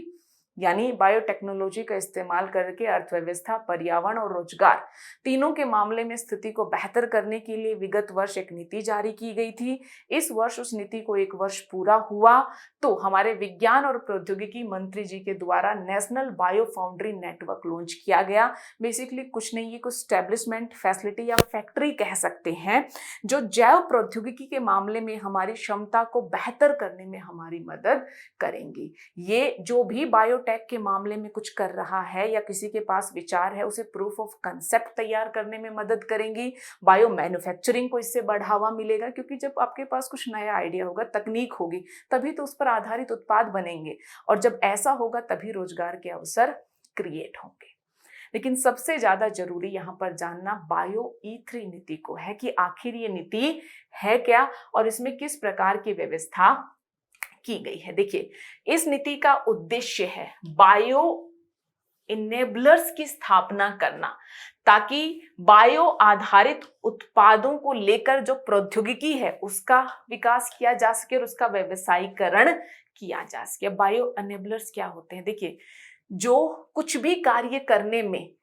यानी बायोटेक्नोलॉजी का इस्तेमाल करके अर्थव्यवस्था, पर्यावरण और रोजगार तीनों के मामले में स्थिति को बेहतर करने के लिए विगत वर्ष एक नीति जारी की गई थी। इस वर्ष उस नीति को 1 वर्ष पूरा हुआ तो हमारे विज्ञान और प्रौद्योगिकी मंत्री जी के द्वारा national bio foundry network launch किया गया। बेसिकली कुछ नहीं, ये कुछ स्टैब्लिशमेंट, फैसिलिटी या फैक्ट्री कह सकते हैं जो जैव प्रौद्योगिकी के मामले में हमारी क्षमता को बेहतर करने में हमारी मदद करेंगी। ये जो भी बायोटेक के मामले में कुछ कर रहा है या किसी के पास विचार है उसे प्रूफ ऑफ कंसेप्ट तैयार करने में मदद करेंगी। बायो मैन्युफैक्चरिंग को इससे बढ़ावा मिलेगा क्योंकि जब आपके पास कुछ नया आइडिया होगा, तकनीक होगी, तभी तो उस पर आधारित उत्पाद बनेंगे और जब ऐसा होगा तभी रोजगार के अवसर क्रिएट होंगे। लेकिन सबसे ज्यादा जरूरी यहाँ पर जानना बायो E3 नीति को है कि आखिर ये नीति है क्या और इसमें किस प्रकार की व्यवस्था की गई है। देखिए, इस नीति का उद्देश्य है बायो इनेबलर्स की स्थापना करना ताकि बायो आधारित उत्पादों को लेकर जो प्रौद्योगिकी है उसका विकास किया जा सके और उसका व्यवसायीकरण किया जा सके। बायो इनेबलर्स क्या होते हैं? देखिए, जो कुछ भी कार्य करने में,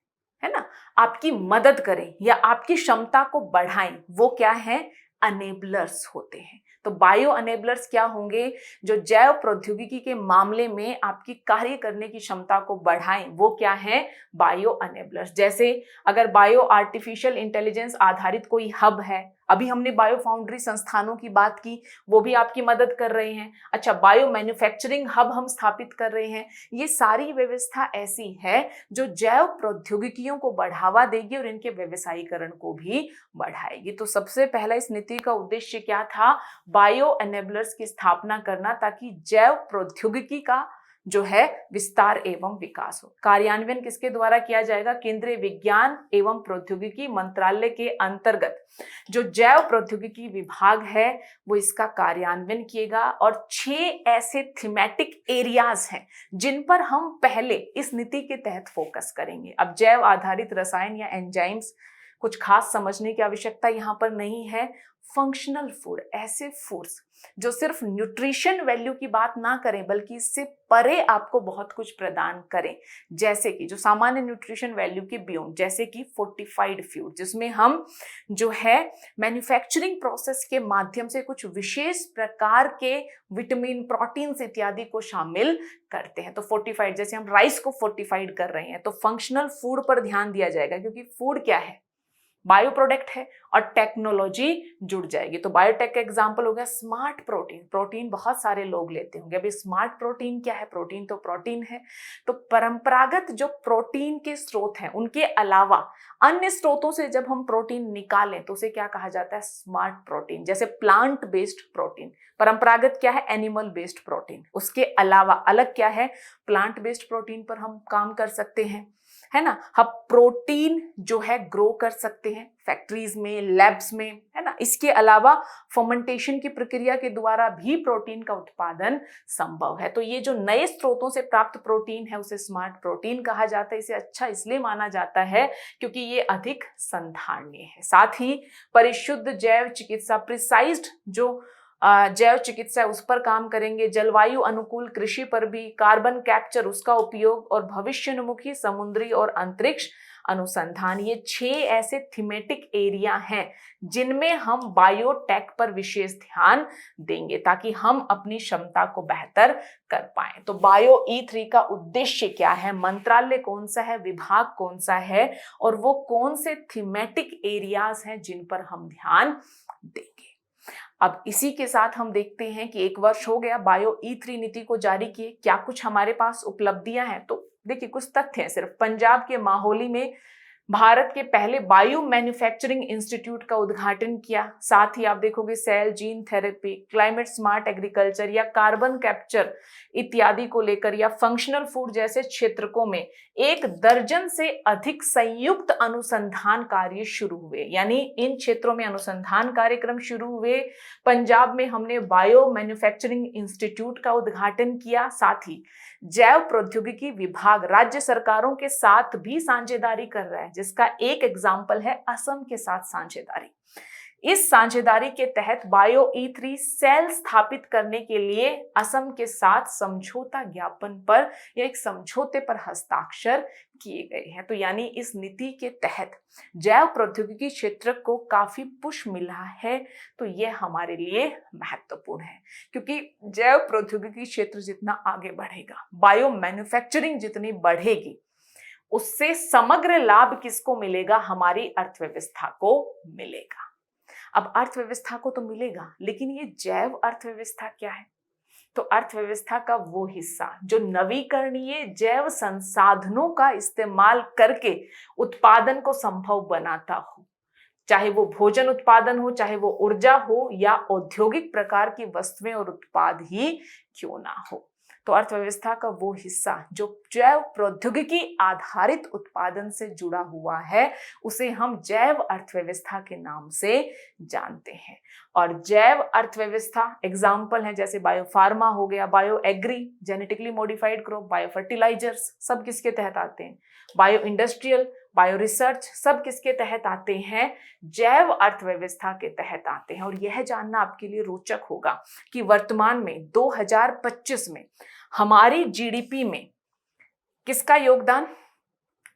है ना, आपकी मदद करें या आपकी क्षमता को बढ़ाएं, वो क्या है? अनेबलर्स होते हैं। तो बायो अनेबलर्स क्या होंगे? जो जैव प्रौद्योगिकी के मामले में आपकी कार्य करने की क्षमता को बढ़ाएं, वो क्या है? Bio enablers. जैसे अगर बायो आर्टिफिशियल इंटेलिजेंस आधारित कोई हब है, अभी हमने बायो फाउंड्री संस्थानों की बात की, वो भी आपकी मदद कर रहे हैं। अच्छा, बायो मैन्युफैक्चरिंग हब हम स्थापित कर रहे हैं। ये सारी व्यवस्था ऐसी है जो जैव प्रौद्योगिकियों को बढ़ावा देगी और इनके व्यवसायीकरण को भी बढ़ाएगी। तो सबसे पहला इस नीति का उद्देश्य क्या था? बायो एनेबलर्स की स्थापना करना ताकि जैव प्रौद्योगिकी का जो है विस्तार एवं विकास हो। कार्यान्वयन किसके द्वारा किया जाएगा? केंद्रीय विज्ञान एवं प्रौद्योगिकी मंत्रालय के अंतर्गत जो जैव प्रौद्योगिकी विभाग है वो इसका कार्यान्वयन किएगा। और 6 ऐसे थीमेटिक एरियाज हैं जिन पर हम पहले इस नीति के तहत फोकस करेंगे। अब जैव आधारित रसायन या एंजाइम्स, कुछ खास समझने की आवश्यकता यहाँ पर नहीं है। फंक्शनल फूड, ऐसे फूड्स जो सिर्फ न्यूट्रिशन वैल्यू की बात ना करें बल्कि इससे परे आपको बहुत कुछ प्रदान करें, जैसे कि जो सामान्य न्यूट्रिशन वैल्यू के बियॉन्ड, जैसे कि फोर्टिफाइड फूड, जिसमें हम जो है मैन्युफैक्चरिंग प्रोसेस के माध्यम से कुछ विशेष प्रकार के विटामिन, प्रोटीन्स इत्यादि को शामिल करते हैं। तो फोर्टिफाइड, जैसे हम राइस को फोर्टिफाइड कर रहे हैं, तो फंक्शनल फूड पर ध्यान दिया जाएगा क्योंकि फूड क्या है? बायो प्रोडक्ट है और टेक्नोलॉजी जुड़ जाएगी। तो बायोटेक का एग्जांपल हो गया स्मार्ट प्रोटीन। प्रोटीन बहुत सारे लोग लेते होंगे, अभी स्मार्ट प्रोटीन क्या है? प्रोटीन तो प्रोटीन है। तो परंपरागत जो प्रोटीन के स्रोत हैं उनके अलावा अन्य स्रोतों से जब हम प्रोटीन निकालें तो उसे क्या कहा जाता है? Smart protein. जैसे प्लांट बेस्ड प्रोटीन, परंपरागत क्या है? Animal based protein. उसके अलावा अलग क्या है? प्लांट बेस्ड प्रोटीन पर हम काम कर सकते हैं, है ना। हम प्रोटीन जो है ग्रो कर सकते हैं फैक्ट्रीज में, लैब्स में, है ना। इसके अलावा फर्मेंटेशन की प्रक्रिया के द्वारा भी प्रोटीन का उत्पादन संभव है। तो ये जो नए स्रोतों से प्राप्त प्रोटीन है उसे स्मार्ट प्रोटीन कहा जाता है। इसे अच्छा इसलिए माना जाता है क्योंकि ये अधिक संधारणीय है। साथ ही परिशुद्ध जैव चिकित्सा, प्रिसाइज्ड जो जैव चिकित्सा उस पर काम करेंगे। जलवायु अनुकूल कृषि पर भी, कार्बन कैप्चर उसका उपयोग और भविष्योन्मुखी समुद्री और अंतरिक्ष अनुसंधान, ये 6 ऐसे थीमेटिक एरिया हैं जिनमें हम बायोटेक पर विशेष ध्यान देंगे ताकि हम अपनी क्षमता को बेहतर कर पाए। तो बायो E3 का उद्देश्य क्या है, मंत्रालय कौन सा है, विभाग कौन सा है, और वो कौन से थीमेटिक एरियाज हैं जिन पर हम ध्यान देंगे। अब इसी के साथ हम देखते हैं कि 1 वर्ष हो गया बायो E3 नीति को जारी किए, क्या कुछ हमारे पास उपलब्धियां हैं। तो देखिए कुछ तथ्य हैं। सिर्फ पंजाब के माहौली में भारत के पहले बायो मैन्युफैक्चरिंग इंस्टीट्यूट का उद्घाटन किया। साथ ही आप देखोगे cell gene therapy, climate smart agriculture या कार्बन कैप्चर इत्यादि को लेकर या फंक्शनल फूड जैसे क्षेत्रों में 1 दर्जन से अधिक संयुक्त अनुसंधान कार्य शुरू हुए, यानी इन क्षेत्रों में अनुसंधान कार्यक्रम शुरू हुए। पंजाब में हमने बायो मैन्युफैक्चरिंग इंस्टीट्यूट का उद्घाटन किया। साथ ही जैव प्रौद्योगिकी विभाग राज्य सरकारों के साथ भी साझेदारी कर रहा है, जिसका एक एग्जाम्पल है असम के साथ साझेदारी। इस साझेदारी के तहत बायो E3 सेल स्थापित करने के लिए असम के साथ समझौता ज्ञापन पर या एक समझौते पर हस्ताक्षर किए गए हैं। तो यानी इस नीति के तहत जैव प्रौद्योगिकी क्षेत्र को काफी पुश मिला है। तो यह हमारे लिए महत्वपूर्ण है, क्योंकि जैव प्रौद्योगिकी क्षेत्र जितना आगे बढ़ेगा, बायो मैन्युफैक्चरिंग जितनी बढ़ेगी, उससे समग्र लाभ किसको मिलेगा, हमारी अर्थव्यवस्था को मिलेगा। अब अर्थव्यवस्था को तो मिलेगा, लेकिन ये जैव अर्थव्यवस्था क्या है? तो अर्थव्यवस्था का वो हिस्सा जो नवीकरणीय जैव संसाधनों का इस्तेमाल करके उत्पादन को संभव बनाता हो, चाहे वो भोजन उत्पादन हो, चाहे वो ऊर्जा हो, या औद्योगिक प्रकार की वस्तुएं और उत्पाद ही क्यों ना हो। तो अर्थव्यवस्था का वो हिस्सा जो जैव प्रौद्योगिकी आधारित उत्पादन से जुड़ा हुआ है, उसे हम जैव अर्थव्यवस्था के नाम से जानते हैं। और जैव अर्थव्यवस्था एग्जाम्पल है जैसे बायोफार्मा हो गया, bio agri, genetically modified crop, bio fertilisers, सब किसके तहत आते हैं? बायो इंडस्ट्रियल, बायो रिसर्च, सब किसके तहत आते हैं? जैव अर्थव्यवस्था के तहत आते हैं। और यह जानना आपके लिए रोचक होगा कि वर्तमान में 2025 में हमारी जीडीपी में किसका योगदान,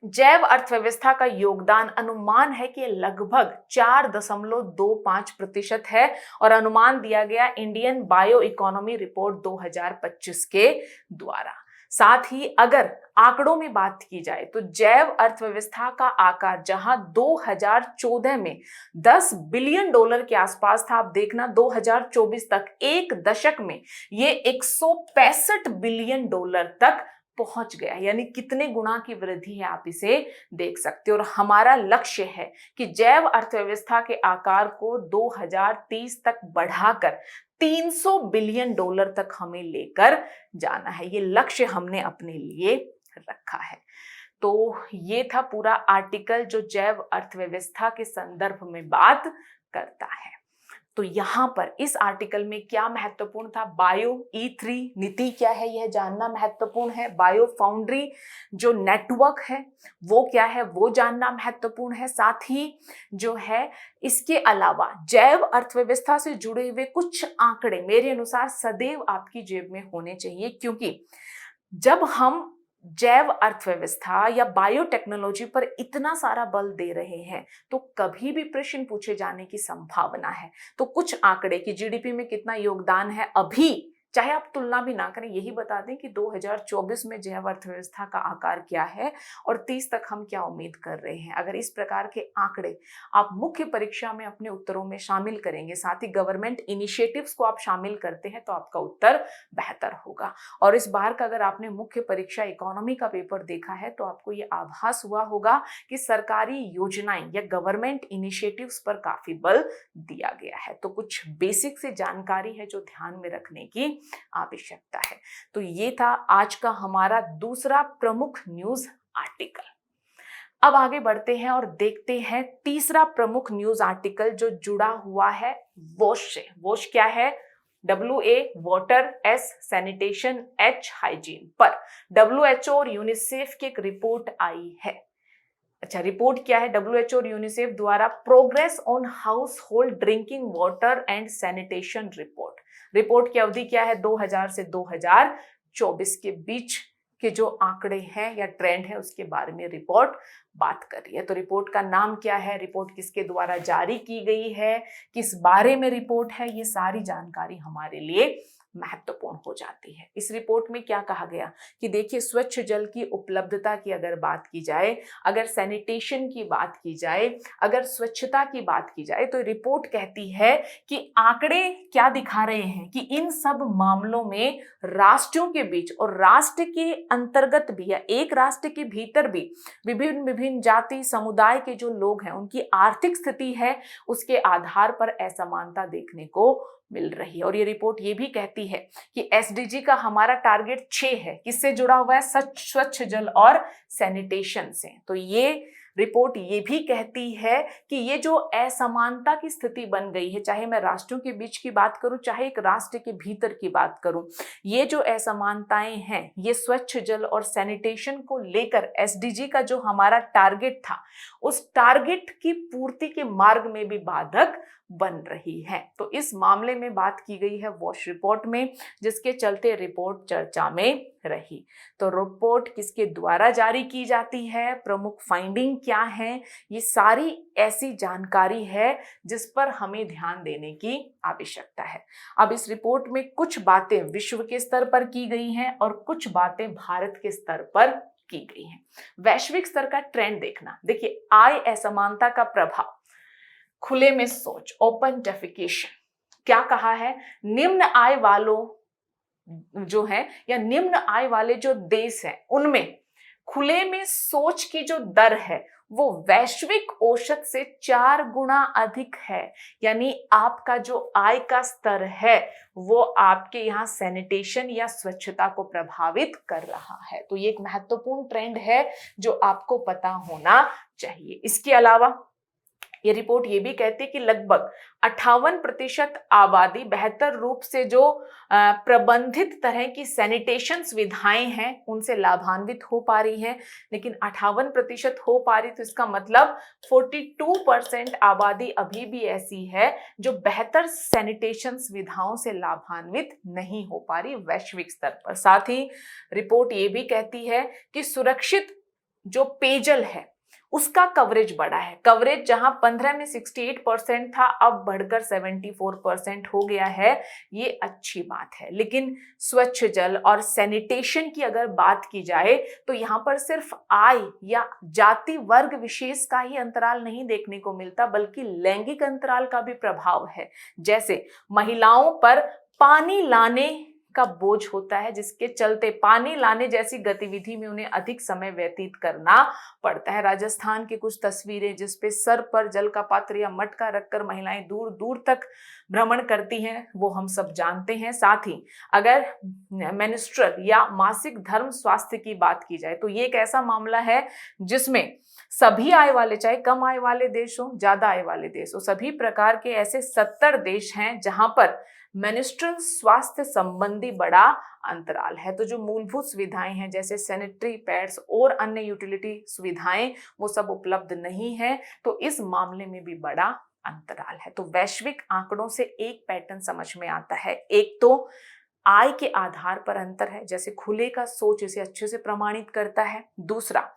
जैव अर्थव्यवस्था का योगदान अनुमान है कि लगभग 4.25% है, और अनुमान दिया गया इंडियन बायो इकोनॉमी रिपोर्ट 2025 के द्वारा। साथ ही अगर आंकड़ों में बात की जाए तो जैव अर्थव्यवस्था का आकार जहां 2014 में $10 बिलियन के आसपास था, आप देखना 2024 तक, 1 दशक में ये $165 बिलियन तक पहुंच गया। यानी कितने गुना की वृद्धि है, आप इसे देख सकते हो। और हमारा लक्ष्य है कि जैव अर्थव्यवस्था के आकार को 2030 तक बढ़ाकर $300 बिलियन तक हमें लेकर जाना है। ये लक्ष्य हमने अपने लिए रखा है। तो ये था पूरा आर्टिकल जो जैव अर्थव्यवस्था के संदर्भ में बात करता है। तो यहाँ पर इस आर्टिकल में क्या महत्वपूर्ण था, बायो E3 नीति क्या है यह जानना महत्वपूर्ण है। बायो फाउंड्री जो नेटवर्क है वो क्या है वो जानना महत्वपूर्ण है। साथ ही जो है इसके अलावा जैव अर्थव्यवस्था से जुड़े हुए कुछ आंकड़े मेरे अनुसार सदैव आपकी जेब में होने चाहिए, क्योंकि जब हम जैव अर्थव्यवस्था या बायोटेक्नोलॉजी पर इतना सारा बल दे रहे हैं तो कभी भी प्रश्न पूछे जाने की संभावना है। तो कुछ आंकड़े कि जीडीपी में कितना योगदान है, अभी चाहे आप तुलना भी ना करें, यही बता दें कि 2024 में जैव अर्थव्यवस्था का आकार क्या है और 30 तक हम क्या उम्मीद कर रहे हैं। अगर इस प्रकार के आंकड़े आप मुख्य परीक्षा में अपने उत्तरों में शामिल करेंगे, साथ ही गवर्नमेंट इनिशिएटिव्स को आप शामिल करते हैं, तो आपका उत्तर बेहतर होगा। और इस बार का अगर आपने मुख्य परीक्षा इकोनॉमी का पेपर देखा है तो आपको ये आभास हुआ होगा कि सरकारी योजनाएं या गवर्नमेंट इनिशिएटिव्स पर काफी बल दिया गया है। तो कुछ बेसिक से जानकारी है जो ध्यान में रखने की आवश्यकता है। तो ये था आज का हमारा दूसरा प्रमुख न्यूज आर्टिकल। अब आगे बढ़ते हैं और देखते हैं तीसरा प्रमुख न्यूज आर्टिकल जो जुड़ा हुआ है वॉश से। वॉश क्या है? WA water, S sanitation, H hygiene पर WHO और यूनिसेफ की एक रिपोर्ट आई है। अच्छा, रिपोर्ट क्या है? WHO और यूनिसेफ द्वारा progress on house hold drinking water and sanitation report. Report की अवधि क्या है? 2000 से 2024 के बीच के जो आंकड़े हैं या ट्रेंड है उसके बारे में रिपोर्ट बात कर रही है। तो रिपोर्ट का नाम क्या है, रिपोर्ट किसके द्वारा जारी की गई है, किस बारे में रिपोर्ट है, ये सारी जानकारी हमारे लिए महत्वपूर्ण हो जाती है। इस रिपोर्ट में क्या कहा गया कि देखिए, स्वच्छ जल की उपलब्धता की अगर बात की जाए, अगर सैनिटेशन की बात की जाए, अगर स्वच्छता की बात की जाए, तो रिपोर्ट कहती है कि आंकड़े क्या दिखा रहे हैं कि इन सब मामलों में राष्ट्रों के बीच और राष्ट्र के अंतर्गत भी या एक राष्ट्र के भीतर भी विभिन्न विभिन्न जाति समुदाय के जो लोग हैं उनकी आर्थिक स्थिति है उसके आधार पर असमानता देखने को मिल रही है। और ये रिपोर्ट ये भी कहती है कि एसडीजी का हमारा टारगेट 6 है, किससे जुड़ा हुआ है, स्वच्छ जल और सैनिटेशन से। तो ये रिपोर्ट ये भी कहती है कि ये जो असमानता की स्थिति बन गई है, चाहे मैं राष्ट्रों के बीच की बात करूं चाहे एक राष्ट्र के भीतर की बात करूं, ये जो असमानताएं हैं ये स्वच्छ जल और सैनिटेशन को लेकर एसडीजी का जो हमारा टारगेट था उस टारगेट की पूर्ति के मार्ग में भी बाधक बन रही है। तो इस मामले में बात की गई है वॉश रिपोर्ट में, जिसके चलते रिपोर्ट चर्चा में रही। तो रिपोर्ट किसके द्वारा जारी की जाती है, प्रमुख फाइंडिंग क्या है, ये सारी ऐसी जानकारी है जिस पर हमें ध्यान देने की आवश्यकता है। अब इस रिपोर्ट में कुछ बातें विश्व के स्तर पर की गई हैं और कुछ बातें भारत के स्तर पर की गई हैं। वैश्विक स्तर का ट्रेंड देखना, देखिए, आय असमानता का प्रभाव, खुले में शौच, ओपन डेफिकेशन, क्या कहा है, निम्न आय वालों जो है या निम्न आय वाले जो देश हैं उनमें खुले में शौच की जो दर है वो वैश्विक औसत से 4 गुना अधिक है। यानी आपका जो आय का स्तर है वो आपके यहाँ सैनिटेशन या स्वच्छता को प्रभावित कर रहा है। तो ये एक महत्वपूर्ण ट्रेंड है जो आपको पता होना चाहिए। इसके अलावा ये रिपोर्ट ये भी कहती है कि लगभग 58% आबादी बेहतर रूप से जो प्रबंधित तरह की सैनिटेशन सुविधाएं हैं उनसे लाभान्वित हो पा रही है। लेकिन 58% हो पा रही तो इसका मतलब 42% आबादी अभी भी ऐसी है जो बेहतर सैनिटेशन सुविधाओं से लाभान्वित नहीं हो पा रही वैश्विक स्तर पर। साथ ही रिपोर्ट ये भी कहती है कि सुरक्षित जो पेयजल है उसका कवरेज बढ़ा है। कवरेज जहां 15 में 68% था अब बढ़कर 74% हो गया है, ये अच्छी बात है। लेकिन स्वच्छ जल और सैनिटेशन की अगर बात की जाए तो यहाँ पर सिर्फ आय या जाति वर्ग विशेष का ही अंतराल नहीं देखने को मिलता बल्कि लैंगिक अंतराल का भी प्रभाव है। जैसे महिलाओं पर पानी लाने का बोझ होता है जिसके चलते पानी लाने जैसी गतिविधि में उन्हें अधिक समय व्यतीत करना पड़ता है। राजस्थान की कुछ तस्वीरें जिसपे सर पर जल का पात्र या मटका रखकर महिलाएं दूर दूर तक भ्रमण करती हैं वो हम सब जानते हैं। साथ ही अगर मेंस्ट्रुअल या मासिक धर्म स्वास्थ्य की बात की जाए तो ये एक ऐसा मामला है जिसमें सभी आय वाले, चाहे कम आय वाले देश हो ज्यादा आय वाले देश हो, सभी प्रकार के ऐसे 70 देश हैं जहां पर मेंस्ट्रुअल स्वास्थ्य संबंधी बड़ा अंतराल है। तो जो मूलभूत सुविधाएं हैं जैसे सैनिटरी पैड्स और अन्य यूटिलिटी सुविधाएं वो सब उपलब्ध नहीं है। तो इस मामले में भी बड़ा अंतराल है। तो वैश्विक आंकड़ों से एक पैटर्न समझ में आता है, एक तो आय के आधार पर अंतर है, जैसे खुले का सोच इसे अच्छे से प्रमाणित करता है। दूसरा,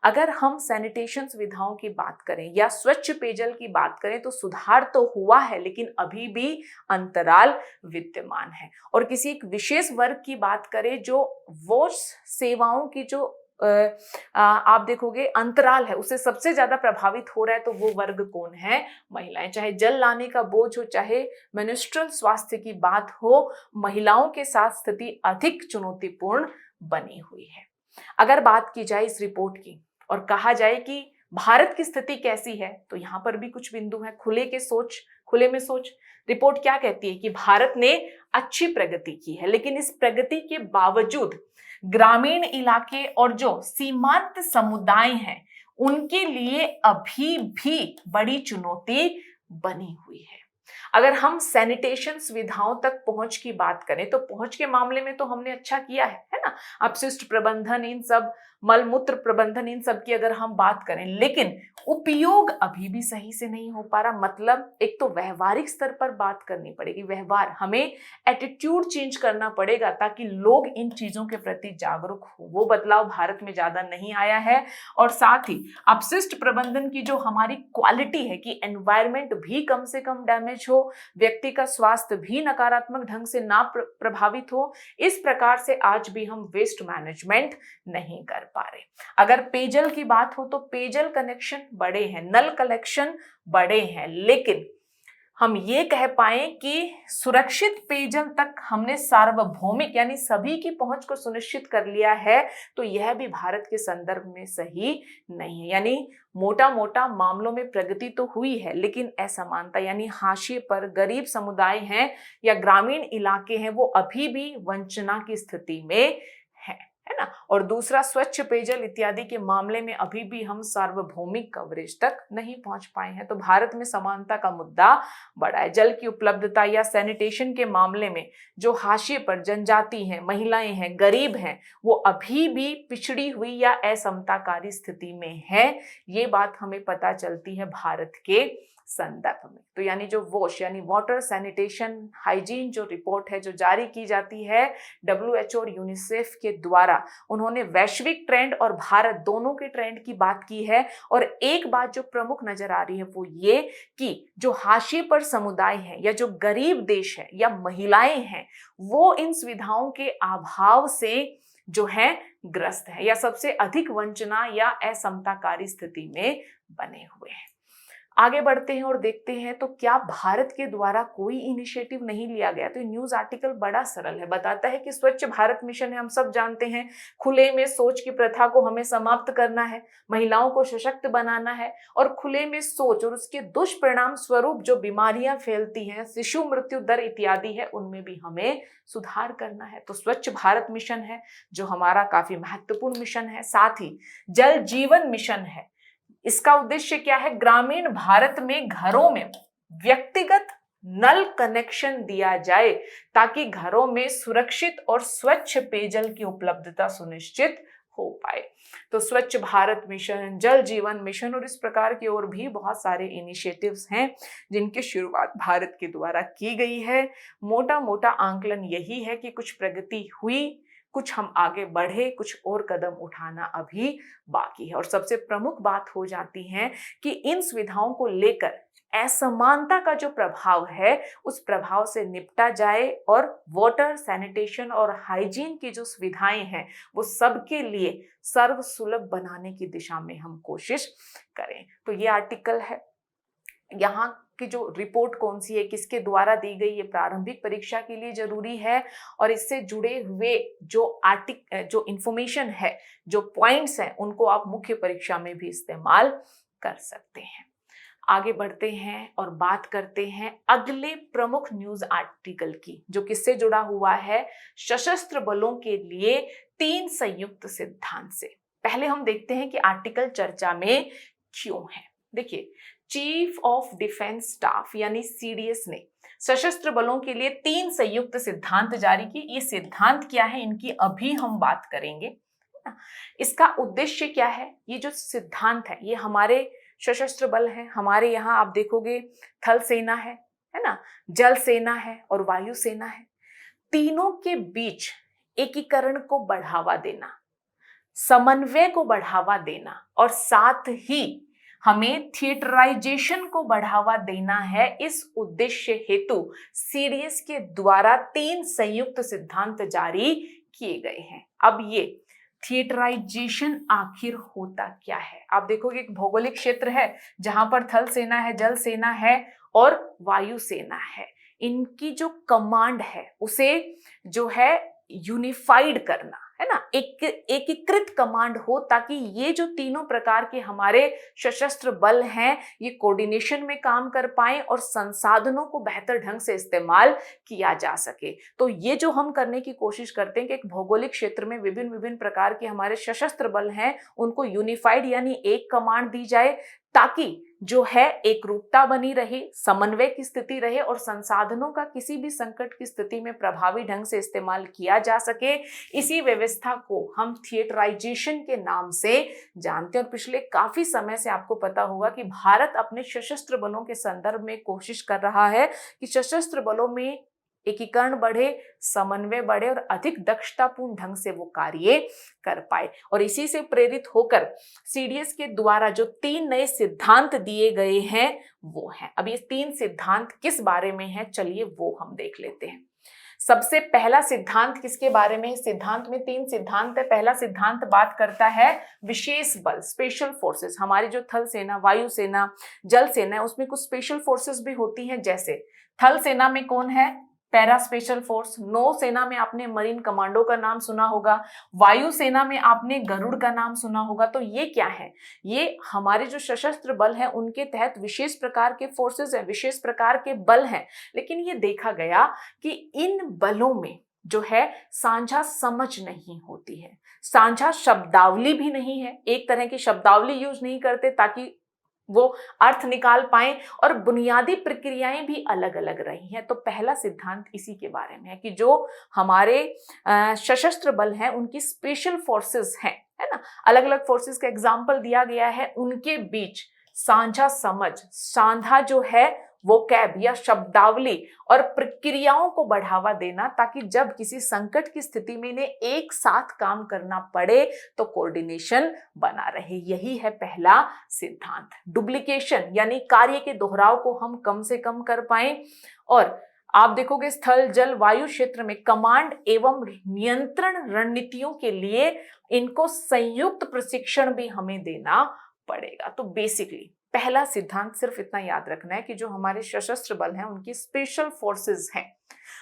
अगर हम सैनिटेशन सुविधाओं की बात करें या स्वच्छ पेयजल की बात करें तो सुधार तो हुआ है लेकिन अभी भी अंतराल विद्यमान है। और किसी एक विशेष वर्ग की बात करें जो वॉश सेवाओं की जो आप देखोगे अंतराल है उससे सबसे ज्यादा प्रभावित हो रहा है, तो वो वर्ग कौन है, महिलाएं। चाहे जल लाने का बोझ हो, चाहे मेंस्ट्रुअल स्वास्थ्य की बात हो, महिलाओं के साथ स्थिति अधिक चुनौतीपूर्ण बनी हुई है। अगर बात की जाए इस रिपोर्ट की और कहा जाए कि भारत की स्थिति कैसी है तो यहाँ पर भी कुछ बिंदु हैं। खुले में सोच रिपोर्ट क्या कहती है कि भारत ने अच्छी प्रगति की है लेकिन इस प्रगति के बावजूद ग्रामीण इलाके और जो सीमांत समुदाय हैं उनके लिए अभी भी बड़ी चुनौती बनी हुई है। अगर हम सैनिटेशन सुविधाओं तक पहुंच की बात करें तो पहुंच के मामले में तो हमने अच्छा किया है ना, अपशिष्ट प्रबंधन, इन सब मलमूत्र प्रबंधन, इन सब की अगर हम बात करें, लेकिन उपयोग अभी भी सही से नहीं हो पा रहा। मतलब एक तो व्यवहारिक स्तर पर बात करनी पड़ेगी, व्यवहार, हमें एटीट्यूड चेंज करना पड़ेगा ताकि लोग इन चीजों के प्रति जागरूक हो। वो बदलाव भारत में ज्यादा नहीं आया है। और साथ ही अपशिष्ट प्रबंधन की जो हमारी क्वालिटी है कि एनवायरमेंट भी कम से कम डैमेज हो, व्यक्ति का स्वास्थ्य भी नकारात्मक ढंग से ना प्रभावित हो, इस प्रकार से आज भी हम वेस्ट मैनेजमेंट नहीं कर पा रहे। अगर पेयजल की बात हो तो पेयजल कनेक्शन बड़े हैं, नल कलेक्शन बड़े हैं, लेकिन हम ये कह पाए कि सुरक्षित पेयजल तक हमने सार्वभौमिक यानी सभी की पहुंच को सुनिश्चित कर लिया है, तो यह भी भारत के संदर्भ में सही नहीं है। यानी मोटा मोटा मामलों में प्रगति तो हुई है, लेकिन असमानता यानी हाशिए पर गरीब समुदाय हैं या ग्रामीण इलाके हैं, वो अभी भी वंचना की स्थिति में है ना। और दूसरा, स्वच्छ पेयजल इत्यादि के मामले में अभी भी हम सार्वभौमिक कवरेज तक नहीं पहुंच पाए हैं। तो भारत में समानता का मुद्दा बड़ा है। जल की उपलब्धता या सैनिटेशन के मामले में जो हाशिए पर जनजाति हैं, महिलाएं हैं, गरीब हैं, वो अभी भी पिछड़ी हुई या असमताकारी स्थिति में है। ये बात हमें पता चलती है भारत के संदर्भ में। तो यानी जो वॉश यानी वाटर सैनिटेशन हाइजीन जो रिपोर्ट है जो जारी की जाती है WHO और यूनिसेफ के द्वारा, उन्होंने वैश्विक ट्रेंड और भारत दोनों के ट्रेंड की बात की है। और एक बात जो प्रमुख नजर आ रही है वो ये कि जो हाशिए पर समुदाय है या जो गरीब देश है या महिलाएं हैं, वो इन सुविधाओं के अभाव से जो है ग्रस्त है या सबसे अधिक वंचना या असमताकारी स्थिति में बने हुए हैं। आगे बढ़ते हैं और देखते हैं तो क्या भारत के द्वारा कोई इनिशिएटिव नहीं लिया गया। तो न्यूज आर्टिकल बड़ा सरल है, बताता है कि स्वच्छ भारत मिशन है, हम सब जानते हैं, खुले में शौच की प्रथा को हमें समाप्त करना है, महिलाओं को सशक्त बनाना है और खुले में शौच और उसके दुष्परिणाम स्वरूप जो बीमारियां फैलती हैं, शिशु मृत्यु दर इत्यादि है, उनमें भी हमें सुधार करना है। तो स्वच्छ भारत मिशन है जो हमारा काफी महत्वपूर्ण मिशन है। साथ ही जल जीवन मिशन है, इसका उद्देश्य क्या है, ग्रामीण भारत में घरों में व्यक्तिगत नल कनेक्शन दिया जाए ताकि घरों में सुरक्षित और स्वच्छ पेयजल की उपलब्धता सुनिश्चित हो पाए। तो स्वच्छ भारत मिशन, जल जीवन मिशन और इस प्रकार की और भी बहुत सारे इनिशिएटिव्स हैं जिनकी शुरुआत भारत के द्वारा की गई है। मोटा मोटा आंकलन यही है कि कुछ प्रगति हुई, कुछ हम आगे बढ़े, कुछ और कदम उठाना अभी बाकी है। और सबसे प्रमुख बात हो जाती है कि इन सुविधाओं को लेकर असमानता का जो प्रभाव है उस प्रभाव से निपटा जाए और वाटर सैनिटेशन और हाइजीन की जो सुविधाएं हैं वो सबके लिए सर्वसुलभ बनाने की दिशा में हम कोशिश करें। तो ये आर्टिकल है, यहाँ की जो रिपोर्ट कौन सी है, किसके द्वारा दी गई, ये प्रारंभिक परीक्षा के लिए जरूरी है। और इससे जुड़े हुए जो इंफॉर्मेशन है, जो पॉइंट्स हैं, उनको आप मुख्य परीक्षा में भी इस्तेमाल कर सकते हैं। आगे बढ़ते हैं और बात करते हैं अगले प्रमुख न्यूज आर्टिकल की, जो किससे जुड़ा हुआ है, सशस्त्र बलों के लिए 3 संयुक्त सिद्धांत से। पहले हम देखते हैं कि आर्टिकल चर्चा में क्यों है। देखिए, चीफ ऑफ डिफेंस स्टाफ यानी CDS ने सशस्त्र बलों के लिए 3 संयुक्त सिद्धांत जारी किए। ये सिद्धांत क्या है, इनकी अभी हम बात करेंगे। इसका उद्देश्य क्या है, ये जो सिद्धांत है ये हमारे सशस्त्र बल है, हमारे यहाँ आप देखोगे थल सेना है ना, जल सेना है और वायु सेना है। तीनों के बीच एकीकरण को बढ़ावा देना, समन्वय को बढ़ावा देना और साथ ही हमें थिएटराइजेशन को बढ़ावा देना है। इस उद्देश्य हेतु CDS के द्वारा 3 संयुक्त सिद्धांत जारी किए गए हैं। अब ये थिएटराइजेशन आखिर होता क्या है, आप देखोगे एक भौगोलिक क्षेत्र है जहां पर थल सेना है, जल सेना है और वायु सेना है। इनकी जो कमांड है उसे जो है यूनिफाइड करना है ना, एकीकृत कमांड हो, ताकि ये जो तीनों प्रकार के हमारे सशस्त्र बल हैं ये कोऑर्डिनेशन में काम कर पाए और संसाधनों को बेहतर ढंग से इस्तेमाल किया जा सके। तो ये जो हम करने की कोशिश करते हैं कि एक भौगोलिक क्षेत्र में विभिन्न विभिन्न प्रकार के हमारे सशस्त्र बल हैं, उनको यूनिफाइड यानी एक कमांड दी जाए ताकि जो है एकरूपता बनी रहे, समन्वय की स्थिति रहे और संसाधनों का किसी भी संकट की स्थिति में प्रभावी ढंग से इस्तेमाल किया जा सके। इसी व्यवस्था को हम थिएटराइजेशन के नाम से जानते हैं और पिछले काफी समय से आपको पता होगा कि भारत अपने सशस्त्र बलों के संदर्भ में कोशिश कर रहा है कि सशस्त्र बलों में एकीकरण बढ़े, समन्वय बढ़े और अधिक दक्षतापूर्ण ढंग से वो कार्य कर पाए। और इसी से प्रेरित होकर सीडीएस के द्वारा जो 3 नए सिद्धांत दिए गए हैं वो हैं। अब ये 3 सिद्धांत किस बारे में है, चलिए वो हम देख लेते हैं। सबसे पहला सिद्धांत किसके बारे में? सिद्धांत में 3 सिद्धांत है। पहला सिद्धांत बात करता है विशेष बल, स्पेशल फोर्सेस। हमारी जो थल सेना, वायु सेना, जल सेना है, उसमें कुछ स्पेशल फोर्सेस भी होती हैं। जैसे थल सेना में कौन है? Para special force. नौ सेना में आपने मरीन कमांडो का नाम सुना होगा। वायु सेना में आपने गरुड़ का नाम सुना होगा। तो ये क्या है? ये हमारे जो सशस्त्र बल हैं उनके तहत विशेष प्रकार के फोर्सेस हैं, विशेष प्रकार के बल हैं। लेकिन ये देखा गया कि इन बलों में जो है साझा समझ नहीं होती है, साझा शब्दावली भी नहीं है। एक तरह की शब्दावली यूज नहीं करते ताकि वो अर्थ निकाल पाए और बुनियादी प्रक्रियाएं भी अलग अलग रही हैं। तो पहला सिद्धांत इसी के बारे में है कि जो हमारे सशस्त्र बल हैं उनकी स्पेशल फोर्सेस हैं, है ना, अलग अलग फोर्सेस का एग्जाम्पल दिया गया है, उनके बीच साझा समझ, साझा जो है वोकैब या शब्दावली और प्रक्रियाओं को बढ़ावा देना, ताकि जब किसी संकट की स्थिति में इन्हें एक साथ काम करना पड़े तो कोऑर्डिनेशन बना रहे। यही है पहला सिद्धांत। डुप्लीकेशन यानी कार्य के दोहराव को हम कम से कम कर पाए। और आप देखोगे स्थल, जल, वायु क्षेत्र में कमांड एवं नियंत्रण रणनीतियों के लिए इनको संयुक्त प्रशिक्षण भी हमें देना पड़ेगा। तो बेसिकली पहला सिद्धांत सिर्फ इतना याद रखना है कि जो हमारे सशस्त्र बल हैं उनकी स्पेशल फोर्सेस हैं,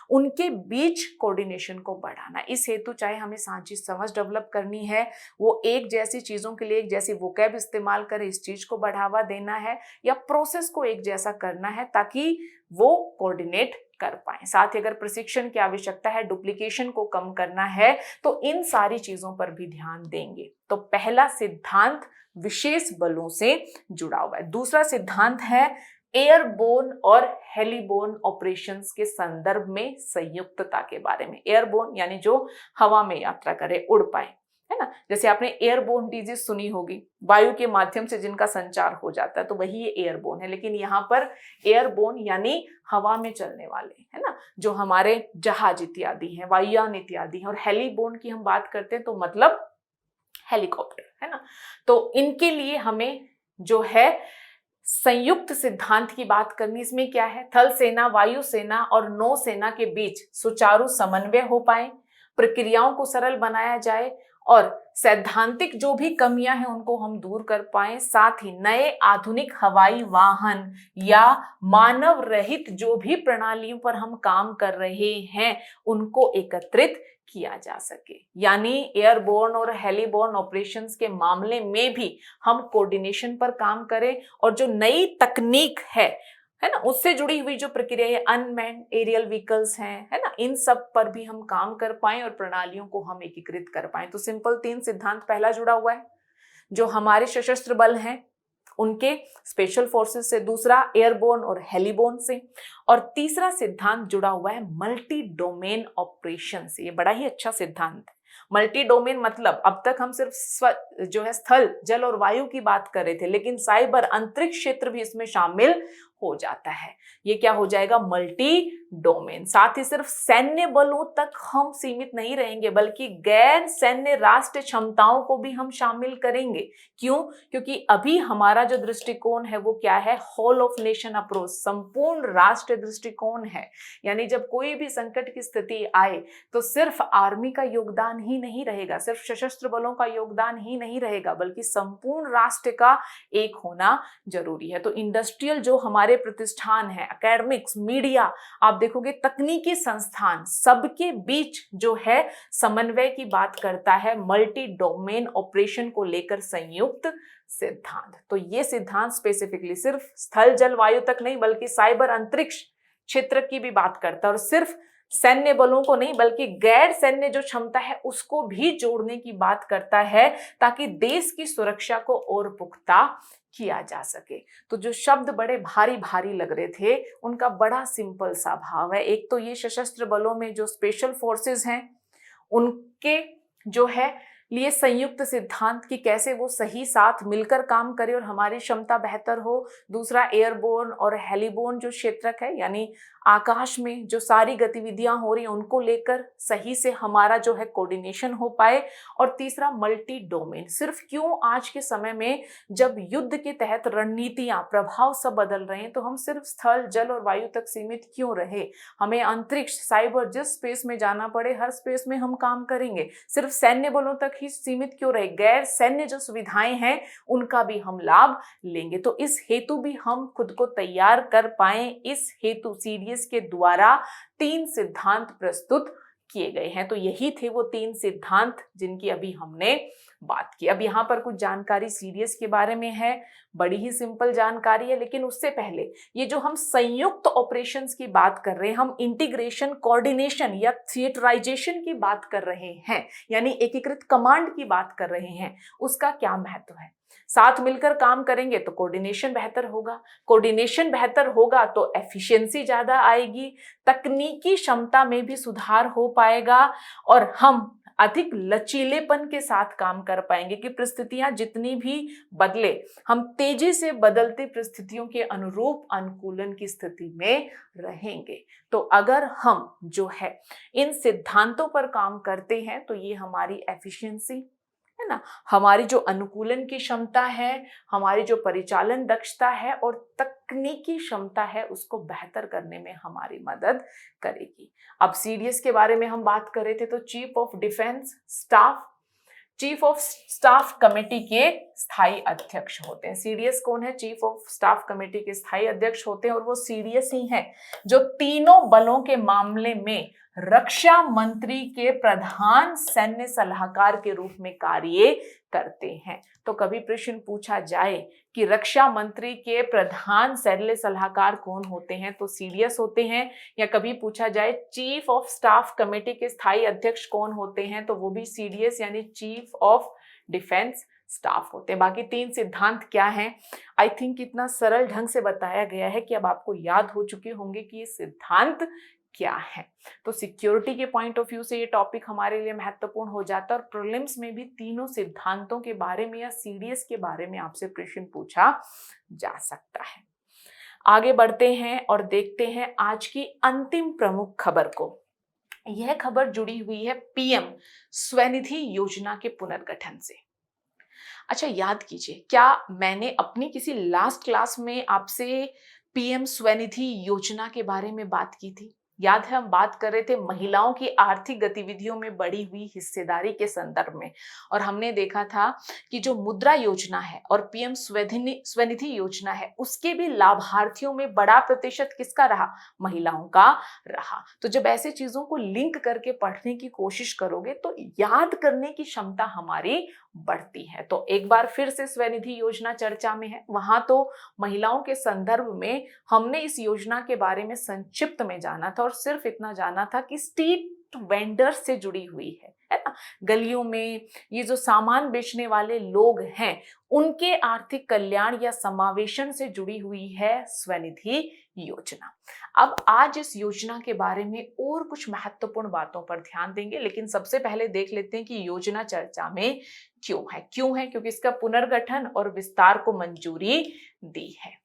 उनके बीच कोऑर्डिनेशन को बढ़ाना। इस हेतु चाहे हमें साझी समझ डेवलप करनी है, वो एक जैसी चीजों के लिए एक जैसी वोकैब इस्तेमाल करे, इस चीज को बढ़ावा देना है, या प्रोसेस को एक जैसा करना है ताकि वो कोऑर्डिनेट कर पाए। साथ ही अगर प्रशिक्षण की आवश्यकता है, डुप्लीकेशन को कम करना है, तो इन सारी चीजों पर भी ध्यान देंगे। तो पहला सिद्धांत विशेष बलों से जुड़ा हुआ है। दूसरा सिद्धांत है एयरबोर्न और हेलीबोर्न ऑपरेशंस के संदर्भ में संयुक्तता के बारे में। एयरबोर्न यानी जो हवा में यात्रा करे, उड़ पाए, है ना। जैसे आपने एयरबोर्न डिजीज सुनी होगी, वायु के माध्यम से जिनका संचार हो जाता है, तो वही ये एयरबोर्न है। लेकिन यहाँ पर एयरबोर्न यानी हवा में चलने वाले, है ना, जो हमारे जहाज इत्यादि हैं, वायुयान इत्यादि हैं। और हेलीबोर्न की हम बात करते हैं तो मतलब हेलीकॉप्टर, है ना। तो इनके लिए हमें जो है संयुक्त सिद्धांत की बात करनी। इसमें क्या है? थल सेना, वायु सेना और नौ सेना के बीच सुचारू समन्वय हो पाए, प्रक्रियाओं को सरल बनाया जाए और सैद्धांतिक जो भी कमियां हैं उनको हम दूर कर पाए। साथ ही नए आधुनिक हवाई वाहन या मानव रहित जो भी प्रणालियों पर हम काम कर रहे हैं उनको एकत्रित किया जा सके। यानी एयरबोर्न और हेलीबोर्न ऑपरेशंस के मामले में भी हम कोऑर्डिनेशन पर काम करें और जो नई तकनीक है ना, उससे जुड़ी हुई जो प्रक्रिया अनमैन्ड एरियल व्हीकल्स हैं, है ना, इन सब पर भी हम काम कर पाएं और प्रणालियों को हम एकीकृत कर पाएं। तो सिंपल 3 सिद्धांत पहला जुड़ा हुआ है जो हमारे सशस्त्र बल हैं उनके स्पेशल फोर्सेस से, दूसरा एयरबोर्न और हेलीबोर्न से, और तीसरा सिद्धांत जुड़ा हुआ है मल्टी डोमेन ऑपरेशन से। ये बड़ा ही अच्छा सिद्धांत है। मल्टी डोमेन मतलब अब तक हम सिर्फ जो है स्थल, जल और वायु की बात कर रहे थे, लेकिन साइबर, अंतरिक्ष क्षेत्र भी इसमें शामिल हो जाता है। ये क्या हो जाएगा? Multi domain. साथ ही सिर्फ सैन्य बलों तक हम सीमित नहीं रहेंगे बल्कि गैर सैन्य राष्ट्र क्षमताओं को भी हम शामिल करेंगे। क्यों? क्योंकि अभी हमारा जो दृष्टिकोण है वो क्या है? होल ऑफ नेशन अप्रोच, संपूर्ण राष्ट्र दृष्टिकोण है। यानी जब कोई भी संकट की स्थिति आए तो सिर्फ आर्मी का योगदान ही नहीं रहेगा, सिर्फ सशस्त्र बलों का योगदान ही नहीं रहेगा, बल्कि संपूर्ण राष्ट्र का एक होना जरूरी है। तो इंडस्ट्रियल जो हमारे प्रतिष्ठान है, एकेडमिक्स, मीडिया, आप देखोगे तकनीकी संस्थान, सबके बीच जो है समन्वय की बात करता है मल्टी डोमेन ऑपरेशन को लेकर संयुक्त सिद्धांत। तो ये सिद्धांत स्पेसिफिकली सिर्फ स्थल, जल, वायु तक नहीं बल्कि साइबर, अंतरिक्ष क्षेत्र की भी बात करता है और सिर्फ सैन्य बलों को नहीं बल्कि गैर सैन्य जो क्षमता है उसको भी जोड़ने की बात करता है, ताकि देश की सुरक्षा को और पुख्ता किया जा सके। तो जो शब्द बड़े भारी भारी लग रहे थे उनका बड़ा सिंपल सा भाव है। एक तो ये सशस्त्र बलों में जो स्पेशल फोर्सेस हैं उनके जो है लिए संयुक्त सिद्धांत कि कैसे वो सही साथ मिलकर काम करे और हमारी क्षमता बेहतर हो। दूसरा एयरबोर्न और हेलीबोर्न जो क्षेत्रक है, यानी आकाश में जो सारी गतिविधियां हो रही हैं उनको लेकर सही से हमारा जो है कोऑर्डिनेशन हो पाए। और तीसरा मल्टी डोमेन। सिर्फ क्यों आज के समय में जब युद्ध के तहत रणनीतियां प्रभाव सब बदल रहे हैं तो हम सिर्फ स्थल जल और वायु तक सीमित क्यों रहे? हमें अंतरिक्ष साइबर जिस स्पेस में जाना पड़े हर स्पेस में हम काम करेंगे। सिर्फ सैन्य बलों तक ही सीमित क्यों रहे? गैर सैन्य जो सुविधाएं हैं उनका भी हम लाभ लेंगे। तो इस हेतु भी हम खुद को तैयार कर पाए, इस हेतु सीडीएस के द्वारा 3 सिद्धांत प्रस्तुत किए गए हैं। तो यही थे वो 3 सिद्धांत जिनकी अभी हमने बात की। अब यहाँ पर कुछ जानकारी सीडीएस के बारे में है, बड़ी ही सिंपल जानकारी है, लेकिन उससे पहले ये जो हम संयुक्त ऑपरेशंस की बात कर रहे हैं, हम इंटीग्रेशन, कोऑर्डिनेशन या थिएटराइजेशन की बात कर रहे हैं, यानी एकीकृत कमांड की बात कर रहे हैं, उसका क्या महत्व है? साथ मिलकर काम करेंगे तो कोऑर्डिनेशन बेहतर होगा, कोऑर्डिनेशन बेहतर होगा तो एफिशिएंसी ज्यादा आएगी, तकनीकी क्षमता में भी सुधार हो पाएगा और हम अधिक लचीलेपन के साथ काम कर पाएंगे कि परिस्थितियां जितनी भी बदले हम तेजी से बदलती परिस्थितियों के अनुरूप अनुकूलन की स्थिति में रहेंगे। तो अगर हम जो है इन सिद्धांतों पर काम करते हैं तो ये हमारी एफिशिएंसी है ना, हमारी जो अनुकूलन की क्षमता है, हमारी जो परिचालन दक्षता है और तकनीकी क्षमता है उसको बेहतर करने में हमारी मदद करेगी। अब सीडीएस के बारे में हम बात कर रहे थे, तो chief of defence staff, chief of staff committee के स्थायी अध्यक्ष होते हैं। सीडीएस कौन है? चीफ ऑफ स्टाफ कमेटी के स्थायी अध्यक्ष होते हैं और वो सीडीएस ही हैं जो तीनों बलों के मामले में रक्षा मंत्री के प्रधान सैन्य सलाहकार के रूप में कार्य करते हैं। तो कभी प्रश्न पूछा जाए कि रक्षा मंत्री के प्रधान सैन्य सलाहकार कौन होते हैं, तो सीडीएस होते हैं। या कभी पूछा जाए चीफ ऑफ स्टाफ कमेटी के स्थायी अध्यक्ष कौन होते हैं, तो वो भी सीडीएस यानी चीफ ऑफ डिफेंस स्टाफ होते हैं। बाकी 3 सिद्धांत क्या हैं, आई थिंक इतना सरल ढंग से बताया गया है कि अब आपको याद हो चुके होंगे कि ये सिद्धांत क्या है। तो सिक्योरिटी के पॉइंट ऑफ व्यू से ये टॉपिक हमारे लिए महत्वपूर्ण हो जाता है और प्रीलिम्स में भी तीनों सिद्धांतों के बारे में या सीडीएस के बारे में आपसे प्रश्न पूछा जा सकता है। आगे बढ़ते हैं और देखते हैं आज की अंतिम प्रमुख खबर को। यह खबर जुड़ी हुई है पीएम स्वनिधि योजना के पुनर्गठन से। अच्छा, याद कीजिए, क्या मैंने अपनी किसी लास्ट क्लास में आपसे पीएम स्वनिधि योजना के बारे में बात की थी? याद है, हम बात कर रहे थे महिलाओं की आर्थिक गतिविधियों में बढ़ी हुई हिस्सेदारी के संदर्भ में, और हमने देखा था कि जो मुद्रा योजना है और पीएम स्वनिधि योजना है उसके भी लाभार्थियों में बड़ा प्रतिशत किसका रहा? महिलाओं का रहा। तो जब ऐसे चीजों को लिंक करके पढ़ने की कोशिश करोगे तो याद करने की क्षमता हमारी बढ़ती है। तो एक बार फिर से स्वनिधि योजना चर्चा में है। वहां तो महिलाओं के संदर्भ में हमने इस योजना के बारे में संक्षिप्त में जाना था और सिर्फ इतना जाना था कि स्ट्रीट वेंडर्स से जुड़ी हुई है ना, गलियों में ये जो सामान बेचने वाले लोग हैं उनके आर्थिक कल्याण या समावेशन से जुड़ी हुई है स्वनिधि योजना। अब आज इस योजना के बारे में और कुछ महत्वपूर्ण बातों पर ध्यान देंगे, लेकिन सबसे पहले देख लेते हैं कि योजना चर्चा में क्यों है क्योंकि इसका पुनर्गठन और विस्तार को मंजूरी दी है।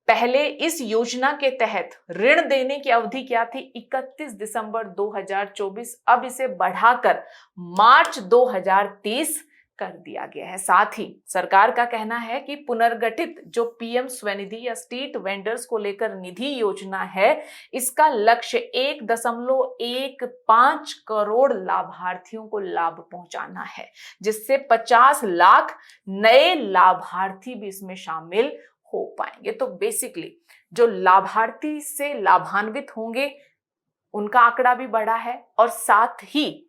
पहले इस योजना के तहत ऋण देने की अवधि क्या थी? 31 दिसंबर 2024। अब इसे बढ़ाकर मार्च 2030 कर दिया गया है। साथ ही सरकार का कहना है कि पुनर्गठित जो पीएम स्वनिधि या स्ट्रीट वेंडर्स को लेकर निधि योजना है, इसका लक्ष्य 1.15 करोड़ लाभार्थियों को लाभ पहुंचाना है, जिससे 50 लाख नए लाभार्थी भी इसमें शामिल हो पाएंगे। तो बेसिकली जो लाभार्थी से लाभान्वित होंगे उनका आंकड़ा भी बढ़ा है और साथ ही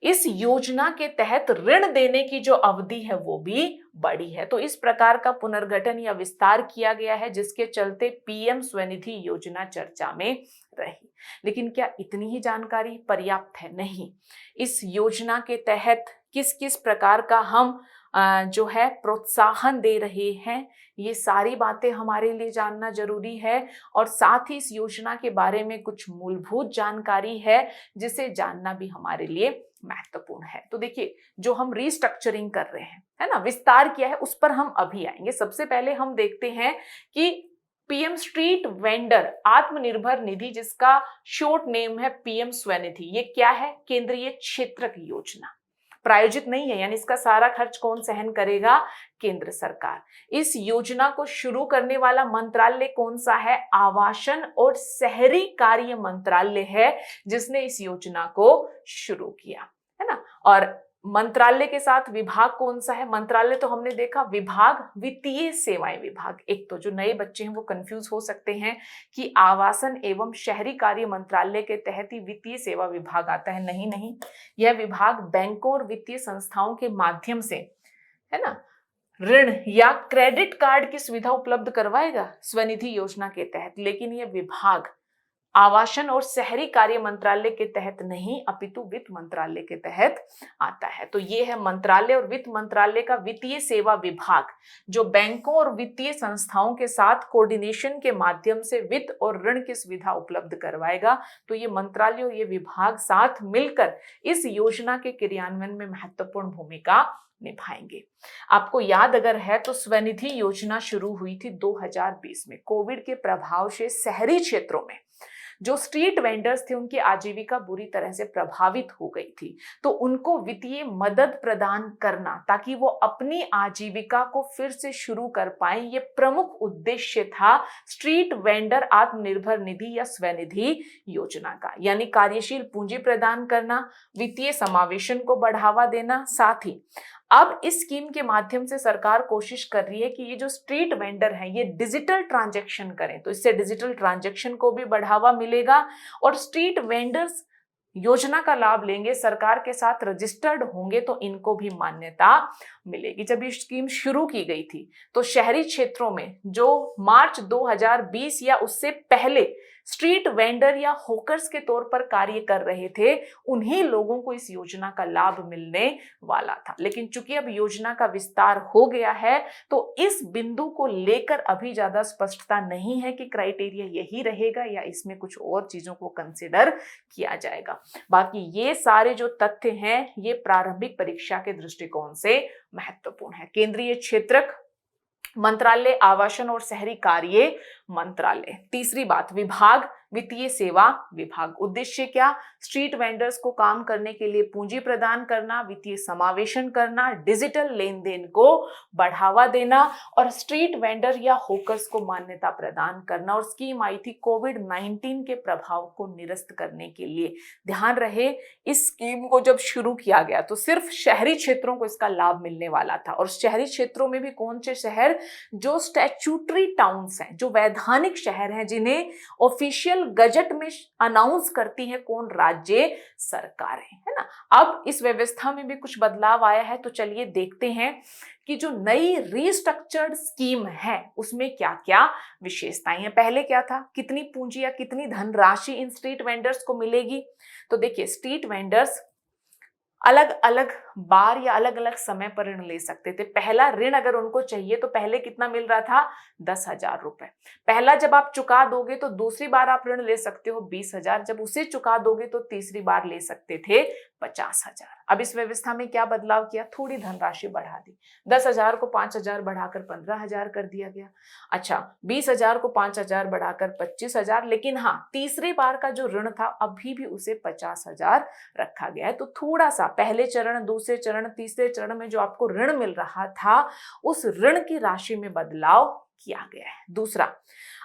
इस योजना के तहत ऋण देने की जो अवधि है वो भी बढ़ी है। तो इस प्रकार का पुनर्गठन या विस्तार किया गया है, जिसके चलते पीएम स्वनिधि योजना चर्चा में रही। लेकिन क्या इतनी ही जानकारी पर्याप्त है? नहीं। इस योजना के तहत किस किस प्रकार का हम जो है प्रोत्साहन दे रहे हैं, ये सारी बातें हमारे लिए जानना जरूरी है। और साथ ही इस योजना के बारे में कुछ मूलभूत जानकारी है जिसे जानना भी हमारे लिए महत्वपूर्ण है। तो देखिए, जो हम रिस्ट्रक्चरिंग कर रहे हैं, है ना, विस्तार किया है, उस पर हम अभी आएंगे। सबसे पहले हम देखते हैं कि PM street vendor Atmanirbhar Nidhi, जिसका शॉर्ट नेम है पीएम स्वनिधि, ये क्या है? केंद्रीय क्षेत्र की योजना, प्रायोजित नहीं है, यानी इसका सारा खर्च कौन सहन करेगा? केंद्र सरकार। इस योजना को शुरू करने वाला मंत्रालय कौन सा है? आवासन और शहरी कार्य मंत्रालय है, जिसने इस योजना को शुरू किया, है ना। और मंत्रालय के साथ विभाग कौन सा है? मंत्रालय तो हमने देखा, विभाग वित्तीय सेवाएं विभाग। एक तो जो नए बच्चे हैं वो कंफ्यूज हो सकते हैं कि आवासन एवं शहरी कार्य मंत्रालय के तहत ही वित्तीय सेवा विभाग आता है। नहीं नहीं, यह विभाग बैंकों और वित्तीय संस्थाओं के माध्यम से, है ना, ऋण या क्रेडिट कार्ड की सुविधा उपलब्ध करवाएगा स्वनिधि योजना के तहत। लेकिन यह विभाग आवासन और शहरी कार्य मंत्रालय के तहत नहीं, अपितु वित्त मंत्रालय के तहत आता है। तो ये है मंत्रालय और वित्त मंत्रालय का वित्तीय सेवा विभाग, जो बैंकों और वित्तीय संस्थाओं के साथ कोऑर्डिनेशन के माध्यम से वित्त और ऋण की सुविधा उपलब्ध करवाएगा। तो ये मंत्रालय और ये विभाग साथ मिलकर इस योजना के क्रियान्वयन में महत्वपूर्ण भूमिका निभाएंगे। आपको याद अगर है तो स्वनिधि योजना शुरू हुई थी 2020 में। कोविड के प्रभाव से शहरी क्षेत्रों में जो स्ट्रीट वेंडर्स थे, उनकी आजीविका बुरी तरह से प्रभावित हो गई थी। तो उनको वित्तीय मदद प्रदान करना ताकि वो अपनी आजीविका को फिर से शुरू कर पाए, ये प्रमुख उद्देश्य था स्ट्रीट वेंडर आत्मनिर्भर निधि या स्वनिधि योजना का। यानी कार्यशील पूंजी प्रदान करना, वित्तीय समावेशन को बढ़ावा देना। साथ ही अब इस स्कीम के माध्यम से सरकार कोशिश कर रही है कि ये जो स्ट्रीट वेंडर हैं ये डिजिटल ट्रांजैक्शन करें, तो इससे डिजिटल ट्रांजैक्शन को भी बढ़ावा मिलेगा। और स्ट्रीट वेंडर्स योजना का लाभ लेंगे, सरकार के साथ रजिस्टर्ड होंगे, तो इनको भी मान्यता मिलेगी। जब ये स्कीम शुरू की गई थी तो शहरी क्षेत्रों में जो मार्च 2020 या उससे पहले स्ट्रीट वेंडर या होकर्स के तौर पर कार्य कर रहे थे, उन्हीं लोगों को इस योजना का लाभ मिलने वाला था। लेकिन चूंकि अब योजना का विस्तार हो गया है, तो इस बिंदु को लेकर अभी ज्यादा स्पष्टता नहीं है कि क्राइटेरिया यही रहेगा या इसमें कुछ और चीजों को कंसिडर किया जाएगा। बाकी ये सारे जो तथ्य हैं ये प्रारंभिक परीक्षा के दृष्टिकोण से महत्वपूर्ण है। केंद्रीय क्षेत्रक मंत्रालय, आवासन और शहरी कार्य मंत्रालय। तीसरी बात, विभाग वित्तीय सेवा विभाग। उद्देश्य क्या? स्ट्रीट वेंडर्स को काम करने के लिए पूंजी प्रदान करना, वित्तीय समावेशन करना, डिजिटल लेन देन को बढ़ावा देना और स्ट्रीट वेंडर या होकर्स को मान्यता प्रदान करना। और स्कीम आई थी कोविड-19 के प्रभाव को निरस्त करने के लिए। ध्यान रहे, इस स्कीम को जब शुरू किया गया तो सिर्फ शहरी क्षेत्रों को इसका लाभ मिलने वाला था। और शहरी क्षेत्रों में भी कौन से शहर? जो स्टैट्यूटरी टाउन्स हैं, जो वैधानिक शहर हैं, जिन्हें ऑफिशियल गजट में अनाउंस करती है कौन? राज्य सरकारें, है ना। अब इस व्यवस्था में भी कुछ बदलाव आया है, तो चलिए देखते हैं कि जो नई रिस्ट्रक्चर्ड स्कीम है उसमें क्या क्या विशेषताएं हैं। पहले क्या था? कितनी पूंजी या कितनी धनराशि इन स्ट्रीट वेंडर्स को मिलेगी? तो देखिए, स्ट्रीट वेंडर्स अलग अलग बार या अलग अलग समय पर ऋण ले सकते थे। पहला ऋण अगर उनको चाहिए तो पहले कितना मिल रहा था? 10,000 रुपए। पहला जब आप चुका दोगे तो दूसरी बार आप ऋण ले सकते हो 20,000। जब उसे चुका दोगे तो तीसरी बार ले सकते थे 50,000। अब इस व्यवस्था में क्या बदलाव किया? थोड़ी धनराशि बढ़ा दी। 10,000 को 5,000 बढ़ाकर 15,000 कर दिया गया। अच्छा, 20,000 को 5,000 बढ़ाकर 25,000। लेकिन हाँ, तीसरी बार का जो ऋण था अभी भी उसे 50,000 रखा गया है। तो थोड़ा सा पहले चरण, दूसरे चरण, तीसरे चरण में जो आपको ऋण मिल रहा था उस ऋण की राशि में बदलाव किया गया है। दूसरा,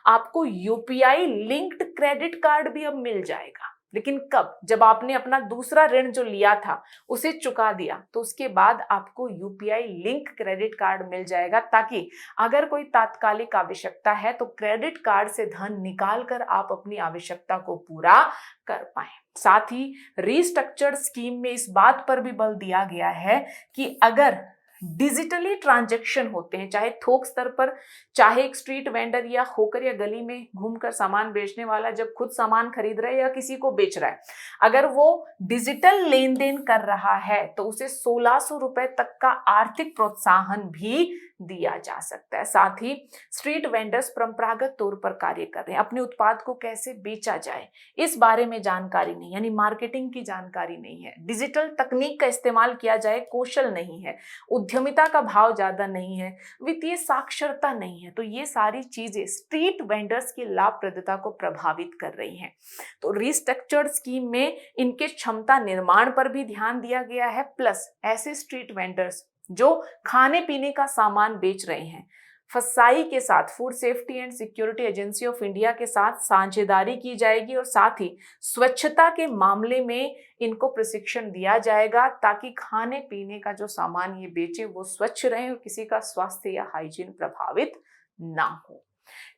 आपको यूपीआई लिंक्ड क्रेडिट कार्ड भी अब मिल जाएगा। लेकिन कब? जब आपने अपना दूसरा ऋण जो लिया था उसे चुका दिया, तो उसके बाद आपको यूपीआई लिंक क्रेडिट कार्ड मिल जाएगा, ताकि अगर कोई तात्कालिक आवश्यकता है तो क्रेडिट कार्ड से धन निकाल कर आप अपनी आवश्यकता को पूरा कर पाए। साथ ही रीस्ट्रक्चर्ड स्कीम में इस बात पर भी बल दिया गया है कि अगर डिजिटली ट्रांजैक्शन होते हैं, चाहे थोक स्तर पर, चाहे एक स्ट्रीट वेंडर या होकर या गली में घूमकर सामान बेचने वाला जब खुद सामान खरीद रहा है या किसी को बेच रहा है, अगर वो डिजिटल लेन देन कर रहा है तो उसे 1600 रुपए तक का आर्थिक प्रोत्साहन भी दिया जा सकता है। साथ ही स्ट्रीट वेंडर्स परंपरागत तौर पर कार्य कर रहे हैं, अपने उत्पाद को कैसे बेचा जाए इस बारे में जानकारी नहीं, यानी मार्केटिंग की जानकारी नहीं है, डिजिटल तकनीक का इस्तेमाल किया जाए कौशल नहीं है, उद्यमिता का भाव ज्यादा नहीं है, वित्तीय साक्षरता नहीं है, तो ये सारी चीजें स्ट्रीट वेंडर्स की लाभप्रदता को प्रभावित कर रही हैं। तो रिस्ट्रक्चर्ड स्कीम में इनके क्षमता निर्माण पर भी ध्यान दिया गया है, प्लस ऐसे स्ट्रीट वेंडर्स जो खाने पीने का सामान बेच रहे हैं, फसाई के साथ food safety and security agency of India के साथ साझेदारी की जाएगी और साथ ही स्वच्छता के मामले में इनको प्रशिक्षण दिया जाएगा, ताकि खाने पीने का जो सामान ये बेचे वो स्वच्छ रहे और किसी का स्वास्थ्य या हाइजीन प्रभावित ना हो।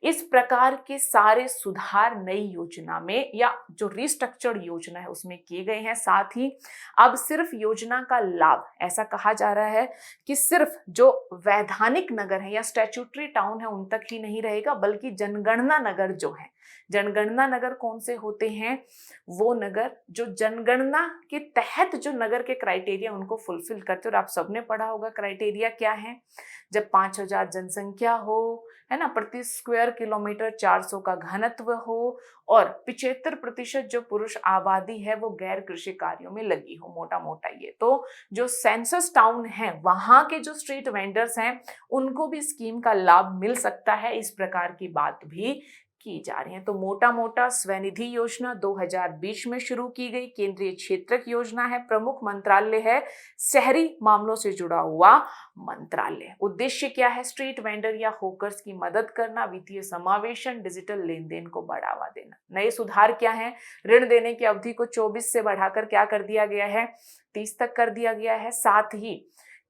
इस प्रकार के सारे सुधार नई योजना में या जो रिस्ट्रक्चर्ड योजना है उसमें किए गए हैं। साथ ही अब सिर्फ योजना का लाभ, ऐसा कहा जा रहा है कि सिर्फ जो वैधानिक नगर है या स्टैट्यूटरी टाउन है उन तक ही नहीं रहेगा, बल्कि जनगणना नगर जो है, जनगणना नगर कौन से होते हैं? वो नगर जो जनगणना के तहत जो नगर के क्राइटेरिया उनको फुलफिल करते हैं। और आप सबने पढ़ा होगा क्राइटेरिया क्या है, जब 5000 जनसंख्या हो, है ना, प्रति स्क्वायर किलोमीटर 400 का घनत्व हो और 75% जो पुरुष आबादी है वो गैर कृषि कार्यों में लगी हो, मोटा मोटा ये। तो जो सेंसस टाउन है वहां के जो स्ट्रीट वेंडर्स हैं उनको भी स्कीम का लाभ मिल सकता है, इस प्रकार की बात भी की जा रही है। तो मोटा मोटा स्वनिधि योजना 2020 में शुरू की गई केंद्रीय क्षेत्रक योजना है, प्रमुख मंत्रालय है शहरी मामलों से जुड़ा हुआ मंत्रालय। उद्देश्य क्या है? स्ट्रीट वेंडर या होकर्स की मदद करना, वित्तीय समावेशन, डिजिटल लेन देन को बढ़ावा देना। नए सुधार क्या है? ऋण देने की अवधि को 24 से बढ़ाकर क्या कर दिया गया है? 30 तक कर दिया गया है। साथ ही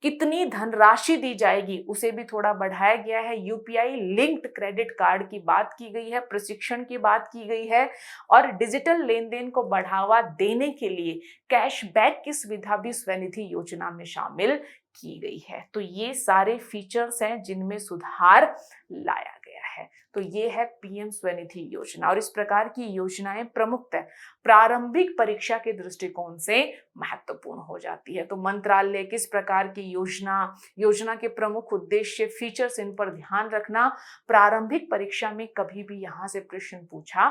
कितनी धनराशि दी जाएगी उसे भी थोड़ा बढ़ाया गया है। यूपीआई लिंक्ड क्रेडिट कार्ड की बात की गई है, प्रशिक्षण की बात की गई है और डिजिटल लेन देन को बढ़ावा देने के लिए कैशबैक की सुविधा भी स्वनिधि योजना में शामिल की गई है। तो ये सारे फीचर्स हैं जिनमें सुधार लाया गया है। तो ये है पीएम स्वनिधि योजना और इस प्रकार की योजनाएं प्रमुखतः प्रारंभिक परीक्षा के दृष्टिकोण से महत्वपूर्ण हो जाती है। तो मंत्रालय किस प्रकार की योजना के प्रमुख उद्देश्य, फीचर्स, इन पर ध्यान रखना। प्रारंभिक परीक्षा में कभी भी यहां से प्रश्न पूछा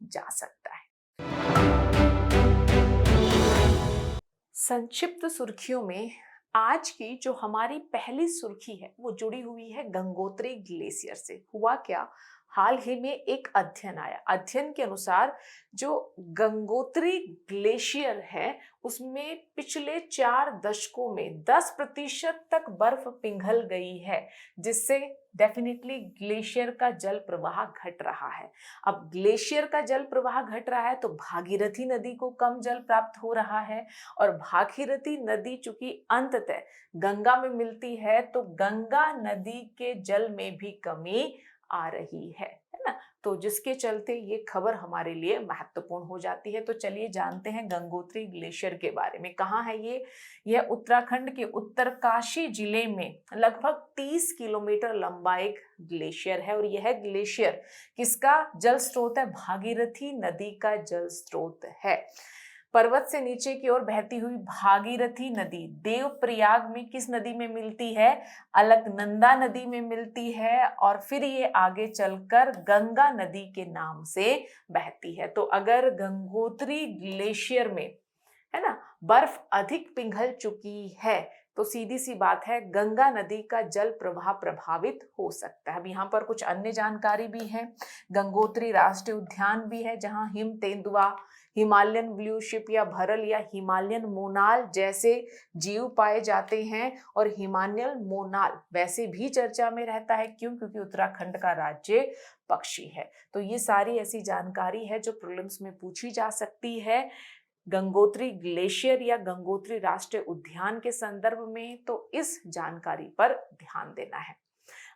जा सकता है। संक्षिप्त सुर्खियों में आज की जो हमारी पहली सुर्खी है वो जुड़ी हुई है गंगोत्री ग्लेशियर से। हुआ क्या? हाल ही में एक अध्ययन आया। अध्ययन के अनुसार जो गंगोत्री ग्लेशियर है उसमें पिछले 4 दशकों में 10% तक बर्फ पिघल गई है, जिससे डेफिनेटली ग्लेशियर का जल प्रवाह घट रहा है। अब ग्लेशियर का जल प्रवाह घट रहा है तो भागीरथी नदी को कम जल प्राप्त हो रहा है और भागीरथी नदी चूंकि अंततः गंगा में मिलती है तो गंगा नदी के जल में भी कमी आ रही है ना। तो जिसके चलते ये खबर हमारे लिए महत्वपूर्ण हो जाती है। तो चलिए जानते हैं गंगोत्री ग्लेशियर के बारे में। कहाँ है ये? यह उत्तराखंड के उत्तरकाशी जिले में लगभग 30 किलोमीटर लंबा एक ग्लेशियर है और यह ग्लेशियर किसका जल स्रोत है? भागीरथी नदी का जल स्रोत है। पर्वत से नीचे की ओर बहती हुई भागीरथी नदी देवप्रयाग में किस नदी में मिलती है? अलकनंदा नदी में मिलती है और फिर ये आगे चलकर गंगा नदी के नाम से बहती है। तो अगर गंगोत्री ग्लेशियर में, है ना, बर्फ अधिक पिघल चुकी है तो सीधी सी बात है गंगा नदी का जल प्रवाह प्रभावित हो सकता है। अब यहाँ पर कुछ अन्य जानकारी भी है। गंगोत्री राष्ट्रीय उद्यान भी है जहाँ हिमालयन ब्लू शिप या भरल या हिमालयन मोनाल जैसे जीव पाए जाते हैं, और हिमालयन मोनाल वैसे भी चर्चा में रहता है। क्यों? क्योंकि उत्तराखंड का राज्य पक्षी है। तो ये सारी ऐसी जानकारी है जो प्रीलिम्स में पूछी जा सकती है गंगोत्री ग्लेशियर या गंगोत्री राष्ट्रीय उद्यान के संदर्भ में, तो इस जानकारी पर ध्यान देना है।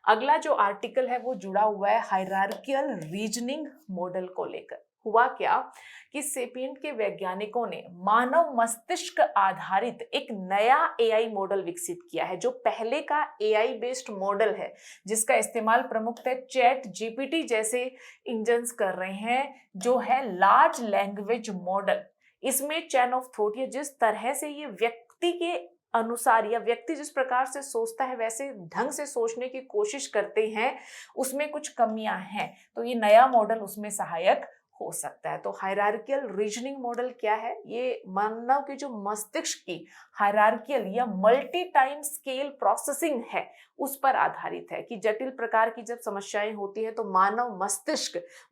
अगला जो आर्टिकल है वो जुड़ा हुआ है हायरार्कियल रीजनिंग मॉडल को लेकर। हुआ क्या कि सेपिएंट के वैज्ञानिकों ने मानव मस्तिष्क आधारित एक नया एआई मॉडल विकसित किया है, जो पहले का एआई बेस्ड मॉडल है जिसका इस्तेमाल प्रमुखतः चैट जीपीटी जैसे इंजन्स कर रहे हैं, जो है लार्ज लैंग्वेज मॉडल। इसमें चैन ऑफ थॉट या जिस तरह से ये व्यक्ति के अनुसार या व्यक्ति जिस प्रकार से सोचता है वैसे ढंग से सोचने की कोशिश करते हैं, उसमें कुछ कमियां हैं, तो ये नया मॉडल उसमें सहायक हो सकता है। तो हायरार्कियल रीजनिंग मॉडल क्या है? ये मानव के जो मस्तिष्क की हायरार्कियल या मल्टी टाइम स्केल प्रोसेसिंग है उस पर आधारित है कि जटिल प्रकार की जब समस्याएं होती हैं तो मानव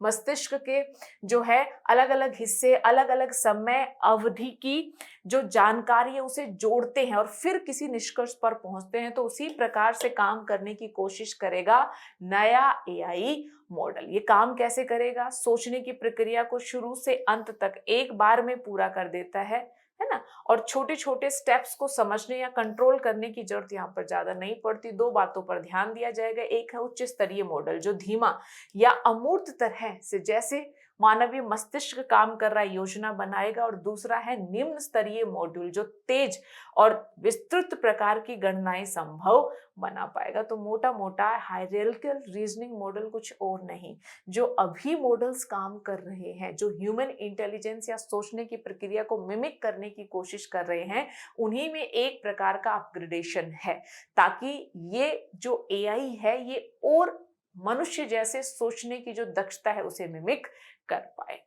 मस्तिष्क के जो है अलग अलग हिस्से अलग अलग समय अवधि की जो जानकारी है उसे जोड़ते हैं और फिर किसी निष्कर्ष पर पहुंचते हैं। तो उसी प्रकार से काम करने की कोशिश करेगा नया एआई मॉडल। ये काम कैसे करेगा? सोचने की प्रक्रिया को शुरू से अंत तक एक बार में पूरा कर देता है ना, और छोटे छोटे स्टेप्स को समझने या कंट्रोल करने की जरूरत यहाँ पर ज्यादा नहीं पड़ती। दो बातों पर ध्यान दिया जाएगा। एक है उच्च स्तरीय मॉडल जो धीमा या अमूर्त तरह से जैसे मानवीय मस्तिष्क काम कर रहा है योजना बनाएगा, और दूसरा है निम्न स्तरीय मॉड्यूल जो तेज और विस्तृत प्रकार की गणनाएं संभव बना पाएगा। तो मोटा मोटा हायरार्कियल रीजनिंग मॉडल कुछ और नहीं, जो अभी मॉडल्स काम कर रहे हैं, जो ह्यूमन इंटेलिजेंस या सोचने की प्रक्रिया को मिमिक करने की कोशिश कर रहे हैं, उन्हीं में एक प्रकार का अपग्रेडेशन है, ताकि ये जो एआई है ये और मनुष्य जैसे सोचने की जो दक्षता है उसे मिमिक कर पाए।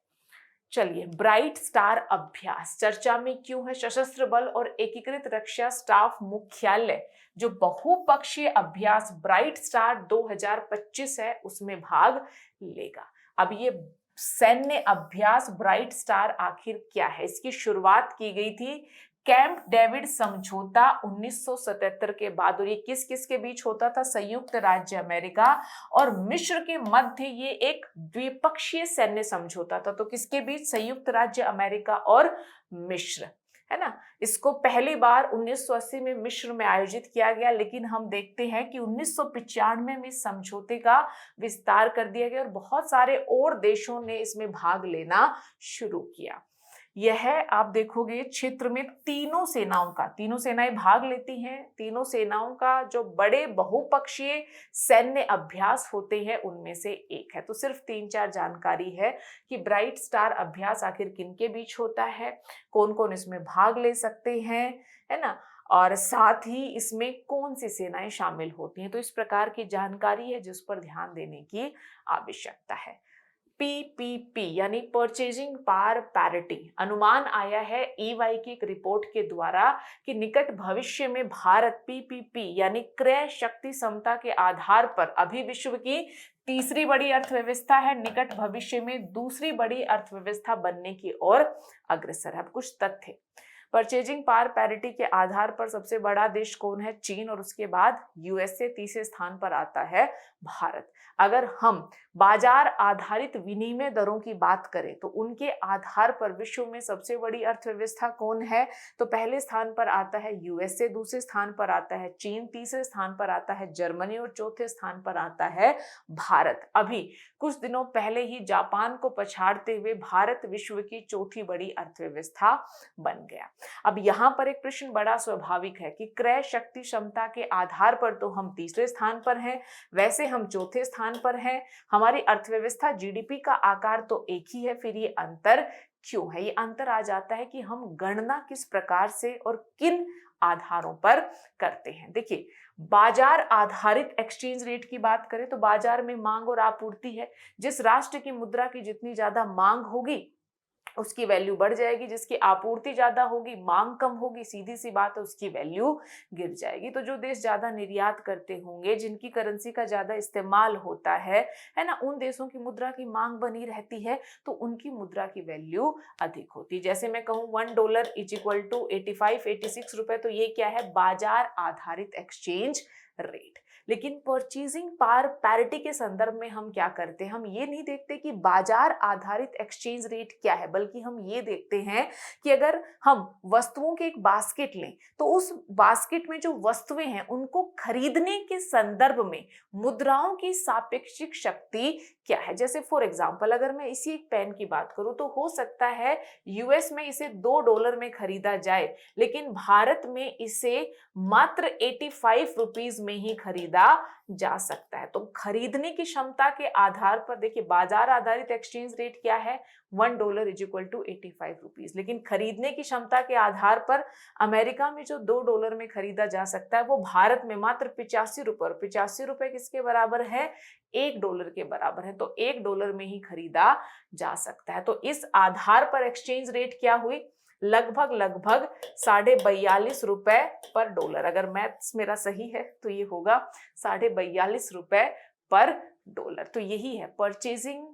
चलिए, ब्राइट स्टार अभ्यास चर्चा में क्यों है? सशस्त्र बल और एकीकृत रक्षा स्टाफ मुख्यालय जो बहुपक्षीय अभ्यास ब्राइट स्टार 2025 है उसमें भाग लेगा। अब ये सैन्य अभ्यास ब्राइट स्टार आखिर क्या है? इसकी शुरुआत की गई थी कैंप डेविड समझौता 1977 के बाद, और ये किस किस के बीच होता था? संयुक्त राज्य अमेरिका और मिस्र के मध्य ये एक द्विपक्षीय सैन्य समझौता था। तो किसके बीच? संयुक्त राज्य अमेरिका और मिस्र, है ना। इसको पहली बार 1980 में मिस्र में आयोजित किया गया, लेकिन हम देखते हैं कि 1995 में इस समझौते का विस्तार कर दिया गया और बहुत सारे और देशों ने इसमें भाग लेना शुरू किया। यह आप देखोगे क्षेत्र में तीनों सेनाएं भाग लेती हैं। तीनों सेनाओं का जो बड़े बहुपक्षीय सैन्य अभ्यास होते हैं उनमें से एक है। तो सिर्फ 3-4 जानकारी है कि ब्राइट स्टार अभ्यास आखिर किनके बीच होता है, कौन कौन इसमें भाग ले सकते हैं, है ना, और साथ ही इसमें कौन सी सेनाएं शामिल होती हैं। तो इस प्रकार की जानकारी है जिस पर ध्यान देने की आवश्यकता है। पीपीपी यानी परचेजिंग पावर पैरिटी अनुमान आया है ईवाई की एक रिपोर्ट के द्वारा कि निकट भविष्य में भारत पीपीपी यानी क्रय शक्ति समता के आधार पर अभी विश्व की तीसरी बड़ी अर्थव्यवस्था है, निकट भविष्य में दूसरी बड़ी अर्थव्यवस्था बनने की ओर अग्रसर है। अब कुछ तथ्य। परचेजिंग पावर पैरिटी के आधार पर सबसे बड़ा देश कौन है? चीन, और उसके बाद यूएसए, तीसरे स्थान पर आता है भारत। अगर हम बाजार आधारित विनिमय दरों की बात करें तो उनके आधार पर विश्व में सबसे बड़ी अर्थव्यवस्था कौन है? तो पहले स्थान पर आता है यूएसए, दूसरे स्थान पर आता है चीन, तीसरे स्थान पर आता है जर्मनी और चौथे स्थान पर आता है भारत। अभी कुछ दिनों पहले ही जापान को पछाड़ते हुए भारत विश्व की चौथी बड़ी अर्थव्यवस्था बन गया। अब यहाँ पर एक प्रश्न बड़ा स्वाभाविक है कि क्रय शक्ति क्षमता के आधार पर तो हम तीसरे स्थान पर हैं, वैसे हम चौथे स्थान पर हैं। हमारी अर्थव्यवस्था जीडीपी का आकार तो एक ही है, फिर ये अंतर क्यों है? ये अंतर आ जाता है कि हम गणना किस प्रकार से और किन आधारों पर करते हैं। देखिए, बाजार आधारित एक्सचेंज रेट की बात करें तो बाजार में मांग और आपूर्ति है। जिस राष्ट्र की मुद्रा की जितनी ज्यादा मांग होगी उसकी वैल्यू बढ़ जाएगी, जिसकी आपूर्ति ज्यादा होगी, मांग कम होगी, सीधी सी बात है उसकी वैल्यू गिर जाएगी। तो जो देश ज्यादा निर्यात करते होंगे, जिनकी करेंसी का ज्यादा इस्तेमाल होता है ना, उन देशों की मुद्रा की मांग बनी रहती है, तो उनकी मुद्रा की वैल्यू अधिक होती है। जैसे मैं कहूँ $1 इज इक्वल टू 85-86 रुपए, तो ये क्या है, बाजार आधारित एक्सचेंज रेट। लेकिन परचेजिंग पावर पैरिटी के संदर्भ में हम क्या करते हैं, हम ये नहीं देखते कि बाजार आधारित एक्सचेंज रेट क्या है, बल्कि हम ये देखते हैं कि अगर हम वस्तुओं के एक बास्केट लें तो उस बास्केट में जो वस्तुएं हैं उनको खरीदने के संदर्भ में मुद्राओं की सापेक्षिक शक्ति क्या है। जैसे फॉर एग्जाम्पल अगर मैं इसी एक पेन की बात करूं तो हो सकता है यूएस में इसे $2 में खरीदा जाए, लेकिन भारत में इसे मात्र 85 रुपीज में ही खरीदा जा सकता है। तो खरीदने की क्षमता के आधार पर देखिए, बाजार आधारित एक्सचेंज रेट क्या है, $1 इज इक्वल टू 85 रुपीज, लेकिन खरीदने की क्षमता के आधार पर अमेरिका में जो $2 में खरीदा जा सकता है वो भारत में मात्र 85 रुपए, और 85 रुपए किसके बराबर है, $1 के बराबर है। तो $1 में ही खरीदा जा सकता है। तो इस आधार पर एक्सचेंज रेट क्या हुई, लगभग ₹42.5 पर डॉलर। अगर मैथ्स मेरा सही है तो ये होगा ₹42.5 पर डॉलर। तो यही है purchasing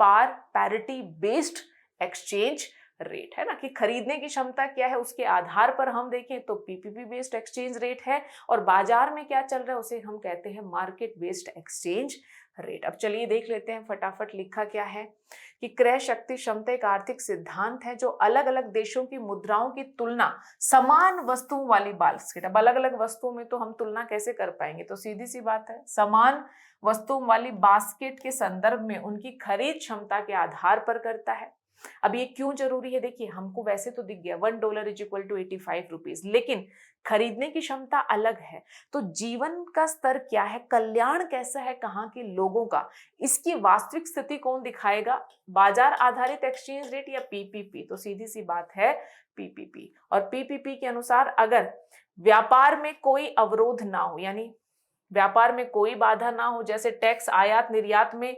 power parity based exchange rate, है ना, कि खरीदने की क्षमता क्या है उसके आधार पर हम देखें तो पीपीपी बेस्ड एक्सचेंज रेट है, और बाजार में क्या चल रहा है उसे हम कहते हैं मार्केट बेस्ड एक्सचेंज रेट। अब चलिए देख लेते हैं फटाफट लिखा क्या है कि क्रय शक्ति क्षमता एक आर्थिक सिद्धांत है जो अलग अलग देशों की मुद्राओं की तुलना समान वस्तुओं वाली बास्केट। अब अलग अलग वस्तुओं में तो हम तुलना कैसे कर पाएंगे, तो सीधी सी बात है, समान वस्तुओं वाली बास्केट के संदर्भ में उनकी खरीद क्षमता के आधार पर करता है। अब ये क्यों जरूरी है, देखिए हमको वैसे तो दिख गया $1 इज इक्वल टू 85 रुपीज, लेकिन खरीदने की क्षमता अलग है। तो जीवन का स्तर क्या है, कल्याण कैसा है कहाँ के लोगों का, इसकी वास्तविक स्थिति कौन दिखाएगा, बाजार आधारित एक्सचेंज रेट या पीपीपी। तो सीधी सी बात है पीपीपी। और पीपीपी के अनुसार अगर व्यापार में कोई अवरोध ना हो, यानी व्यापार में कोई बाधा ना हो, जैसे टैक्स, आयात निर्यात में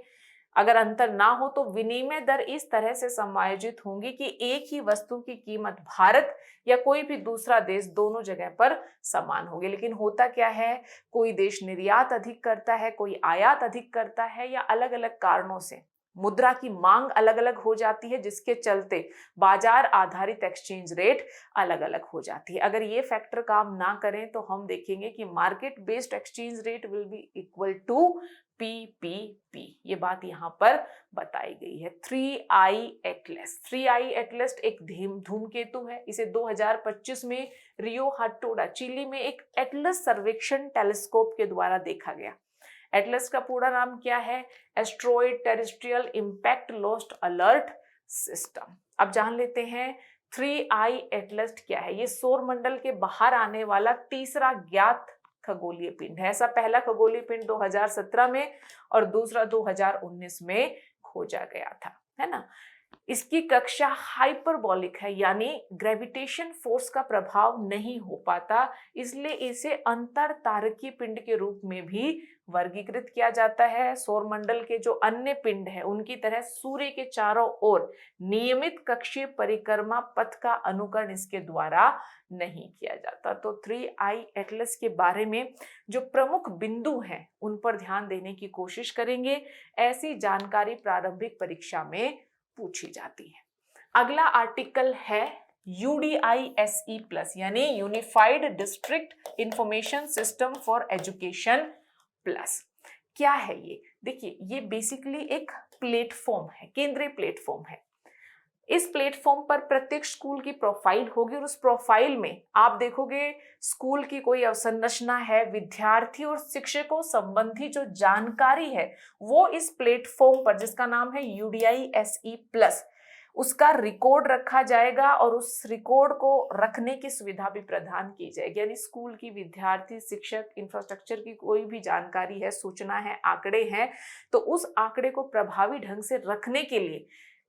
अगर अंतर ना हो, तो विनिमय दर इस तरह से समायोजित होंगी कि एक ही वस्तु की कीमत भारत या कोई भी दूसरा देश दोनों जगह पर समान होगी। लेकिन होता क्या है, कोई देश निर्यात अधिक करता है, कोई आयात अधिक करता है, या अलग अलग कारणों से मुद्रा की मांग अलग अलग हो जाती है, जिसके चलते बाजार आधारित एक्सचेंज रेट अलग अलग हो जाती है। अगर ये फैक्टर काम ना करें तो हम देखेंगे कि market based exchange rate will be equal to PPP. ये बात यहाँ पर बताई गई है। 3I एटलस, 3I एटलस एक धूमकेतु है। इसे 2025 में रियो हटोडा चिली में एक एटलस सर्वेक्षण टेलीस्कोप के द्वारा देखा गया। एटलस का पूरा नाम क्या है, asteroid terrestrial impact lost alert system. अब जान लेते हैं 3I एटलस क्या है। ये सौर मंडल के बाहर आने वाला तीसरा ज्ञात खगोलीय पिंड है। ऐसा पहला खगोलीय पिंड 2017 में और दूसरा 2019 में खोजा गया था, है ना। इसकी कक्षा हाइपरबॉलिक है, यानी ग्रेविटेशन फोर्स का प्रभाव नहीं हो पाता, इसलिए इसे अंतर तारकीय पिंड के रूप में भी वर्गीकृत किया जाता है। सौरमंडल के जो अन्य पिंड है उनकी तरह सूर्य के चारों ओर नियमित कक्षीय परिक्रमा पथ का अनुकरण इसके द्वारा नहीं किया जाता। तो 3I एटलस के बारे में जो प्रमुख बिंदु हैं उन पर ध्यान देने की कोशिश करेंगे। ऐसी जानकारी प्रारंभिक परीक्षा में पूछी जाती है। अगला आर्टिकल है UDISE प्लस, यानी unified district information system for education plus. क्या है ये, देखिए ये बेसिकली एक प्लेटफॉर्म है, केंद्रीय प्लेटफॉर्म है। इस प्लेटफॉर्म पर प्रत्येक स्कूल की प्रोफाइल होगी और उस प्रोफाइल में आप देखोगे स्कूल की कोई अवसंरचना है, विद्यार्थी और शिक्षकों संबंधी जो जानकारी है वो इस प्लेटफॉर्म पर, जिसका नाम है UDISE प्लस, उसका रिकॉर्ड रखा जाएगा और उस रिकॉर्ड को रखने की सुविधा भी प्रदान की जाएगी। यानी स्कूल की, विद्यार्थी, शिक्षक, इंफ्रास्ट्रक्चर की कोई भी जानकारी है, सूचना है, आंकड़े हैं, तो उस आंकड़े को प्रभावी ढंग से रखने के लिए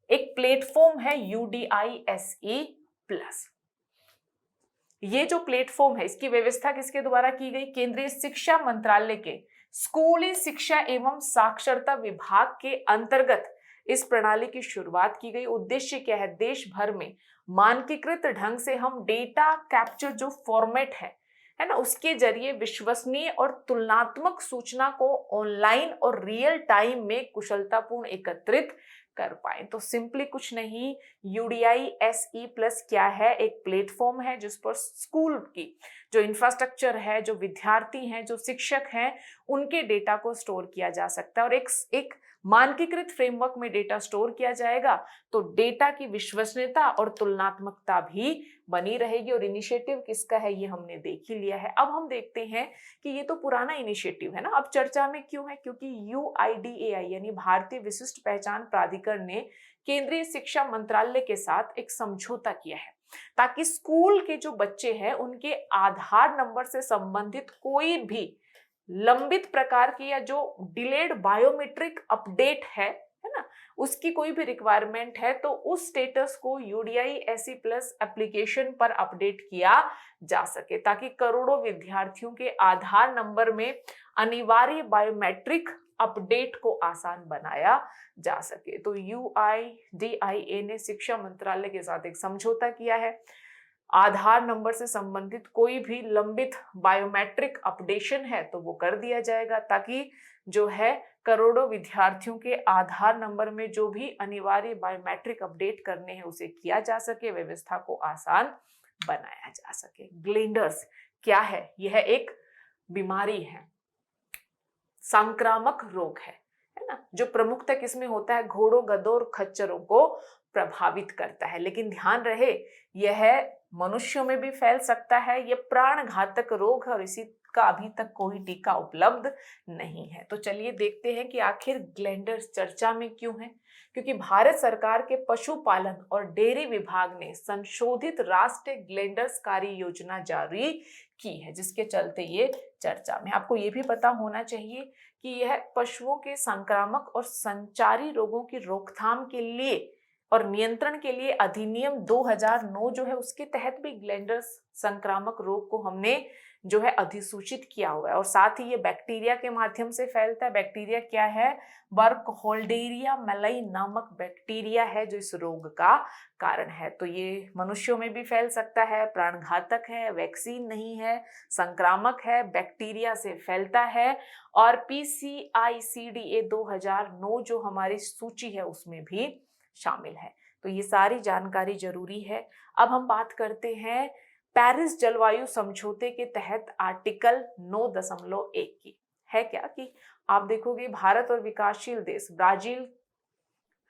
एक प्लेटफॉर्म है UDISE प्लस। ये जो प्लेटफॉर्म है इसकी व्यवस्था किसके द्वारा की गई, केंद्रीय शिक्षा मंत्रालय के स्कूली शिक्षा एवं साक्षरता विभाग के अंतर्गत इस प्रणाली की शुरुआत की गई। उद्देश्य क्या है? देश भर में मानकीकृत ढंग से हम डेटा कैप्चर जो फॉर्मेट है ना, उसके जरिए विश्वसनीय और तुलनात्मक सूचना को ऑनलाइन और रियल टाइम में कुशलतापूर्ण एकत्रित कर पाए। तो सिंपली कुछ नहीं, UDI-SE+ क्या है? एक प्लेटफॉर्म है जिस पर स्कूल की जो इंफ्रास्ट्रक्चर है, जो विद्यार्थी हैं, जो शिक्षक हैं, उनके डेटा को स्टोर किया जा सकता है और एक मानकीकृत फ्रेमवर्क में डेटा स्टोर किया जाएगा तो डेटा की विश्वसनीयता और तुलनात्मकता भी बनी रहेगी। और इनिशिएटिव किसका है ये हमने देख ही लिया है। अब हम देखते हैं कि ये तो पुराना इनिशिएटिव है ना, अब चर्चा में क्यों है? क्योंकि UIDAI यानी भारतीय विशिष्ट पहचान प्राधिकरण ने केंद्रीय शिक्षा मंत्रालय के साथ एक समझौता किया है ताकि स्कूल के जो बच्चे हैं उनके आधार नंबर से संबंधित कोई भी लंबित प्रकार की या जो डिलेड बायोमेट्रिक अपडेट है ना, उसकी कोई भी रिक्वायरमेंट है तो उस स्टेटस को UDI-SE+ एप्लीकेशन पर अपडेट किया जा सके ताकि करोड़ों विद्यार्थियों के आधार नंबर में अनिवार्य बायोमेट्रिक अपडेट को आसान बनाया जा सके। तो UIDAI ने शिक्षा मंत्रालय के साथ एक समझौता किया है। आधार नंबर से संबंधित कोई भी लंबित बायोमेट्रिक अपडेशन है तो वो कर दिया जाएगा ताकि जो है करोड़ों विद्यार्थियों के आधार नंबर में जो भी अनिवार्य बायोमेट्रिक अपडेट करने हैं उसे किया जा सके, व्यवस्था को आसान बनाया जा सके। ग्लेंडर्स क्या है? यह एक बीमारी है, संक्रामक रोग है ना, जो प्रमुखतः किसमें होता है? घोड़ों, गधों और खच्चरों को प्रभावित करता है। लेकिन ध्यान रहे यह मनुष्यों में भी फैल सकता है। यह प्राण घातक रोग है और इसी का अभी तक कोई टीका उपलब्ध नहीं है। तो चलिए देखते हैं कि आखिर ग्लैंडर्स चर्चा में क्यों है। क्योंकि भारत सरकार के पशुपालन और डेयरी विभाग ने संशोधित राष्ट्रीय ग्लैंडर्स कार्य योजना जारी की है जिसके चलते ये चर्चा में। आपको ये भी पता होना चाहिए कि यह पशुओं के संक्रामक और संचारी रोगों की रोकथाम के लिए और नियंत्रण के लिए अधिनियम 2009 जो है उसके तहत भी ग्लैंडर्स संक्रामक रोग को हमने जो है अधिसूचित किया हुआ है। और साथ ही ये बैक्टीरिया के माध्यम से फैलता है। बैक्टीरिया क्या है? बर्कहोल्डेरिया मेलाई नामक बैक्टीरिया है जो इस रोग का कारण है। तो ये मनुष्यों में भी फैल सकता है, प्राणघातक है, वैक्सीन नहीं है, संक्रामक है, बैक्टीरिया से फैलता है और PCICDA 2009 जो हमारी सूची है उसमें भी शामिल है। तो ये सारी जानकारी जरूरी है। अब हम बात करते हैं पेरिस जलवायु समझौते के तहत आर्टिकल 9.1 की। है क्या कि आप देखोगे भारत और विकासशील देश ब्राजील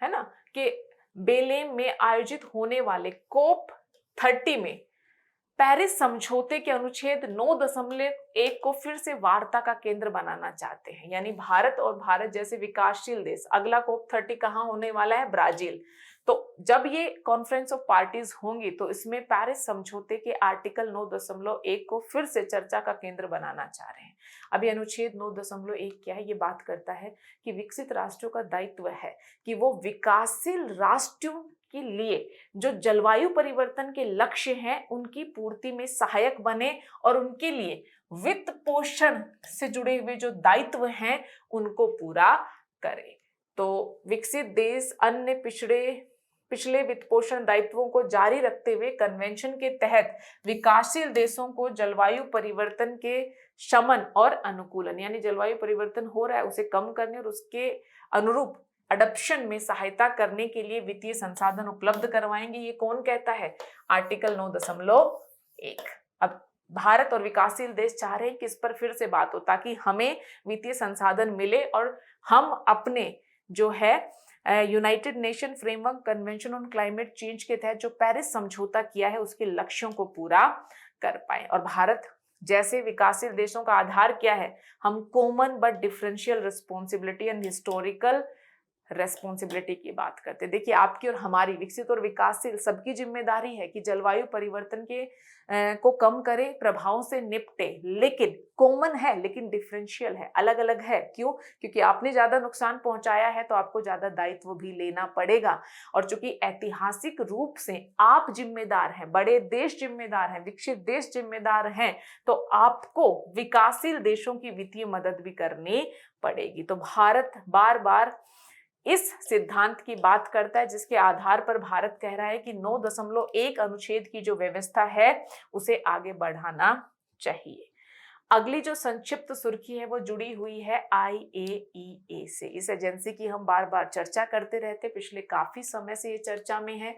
है ना के बेलेम में आयोजित होने वाले COP30 में पेरिस समझौते के अनुच्छेद 9.1 को फिर से वार्ता का केंद्र बनाना चाहते हैं। यानी भारत और भारत जैसे विकासशील देश, अगला COP30 कहाँ होने वाला है? ब्राजील। तो जब ये कॉन्फ्रेंस ऑफ पार्टीज होंगी तो इसमें पेरिस समझौते के आर्टिकल 9.1 को फिर से चर्चा का केंद्र बनाना चाह रहे हैं। अभी अनुच्छेद 9.1 क्या है? ये बात करता है कि विकसित राष्ट्रों का दायित्व है कि वो विकासशील राष्ट्रों के लिए जो जलवायु परिवर्तन के लक्ष्य हैं उनकी पूर्ति में सहायक बने और उनके लिए वित्त पोषण से जुड़े हुए जो दायित्व हैं उनको पूरा करे। तो विकसित देश अन्य पिछले वित्त पोषण दायित्वों को जारी रखते हुए कन्वेंशन के तहत विकासशील देशों को जलवायु परिवर्तन के शमन और अनुकूलन, यानी जलवायु परिवर्तन हो रहा है उसे कम करने और उसके अनुरूप अडॉप्शन में सहायता करने के लिए वित्तीय संसाधन उपलब्ध करवाएंगे। ये कौन कहता है? आर्टिकल 9.1। अब भारत और विकासशील देश चाह रहे हैं कि इस पर फिर से बात हो ताकि हमें वित्तीय संसाधन मिले और हम अपने जो है United nation framework convention on climate change के तहत जो पेरिस समझौता किया है उसके लक्ष्यों को पूरा कर पाए। और भारत जैसे विकासशील देशों का आधार क्या है? हम common but differential responsibility and historical responsibility की बात करते हैं। देखिए आपकी और हमारी, विकसित और विकासशील सबकी जिम्मेदारी है कि जलवायु परिवर्तन के को कम करे, प्रभावों से निपटे, लेकिन कॉमन है लेकिन डिफरेंशियल है, अलग अलग है। क्यों? क्योंकि आपने ज्यादा नुकसान पहुंचाया है तो आपको ज्यादा दायित्व भी लेना पड़ेगा। और चूंकि ऐतिहासिक रूप से आप जिम्मेदार हैं, बड़े देश जिम्मेदार हैं, विकसित देश जिम्मेदार हैं, तो आपको विकासशील देशों की वित्तीय मदद भी करनी पड़ेगी। तो भारत बार बार इस सिद्धांत की बात करता है जिसके आधार पर भारत कह रहा है कि 9.1 अनुच्छेद की जो व्यवस्था है उसे आगे बढ़ाना चाहिए। अगली जो संक्षिप्त सुर्खी है वो जुड़ी हुई है IAEA से। इस एजेंसी की हम बार बार चर्चा करते रहते, पिछले काफी समय से ये चर्चा में है।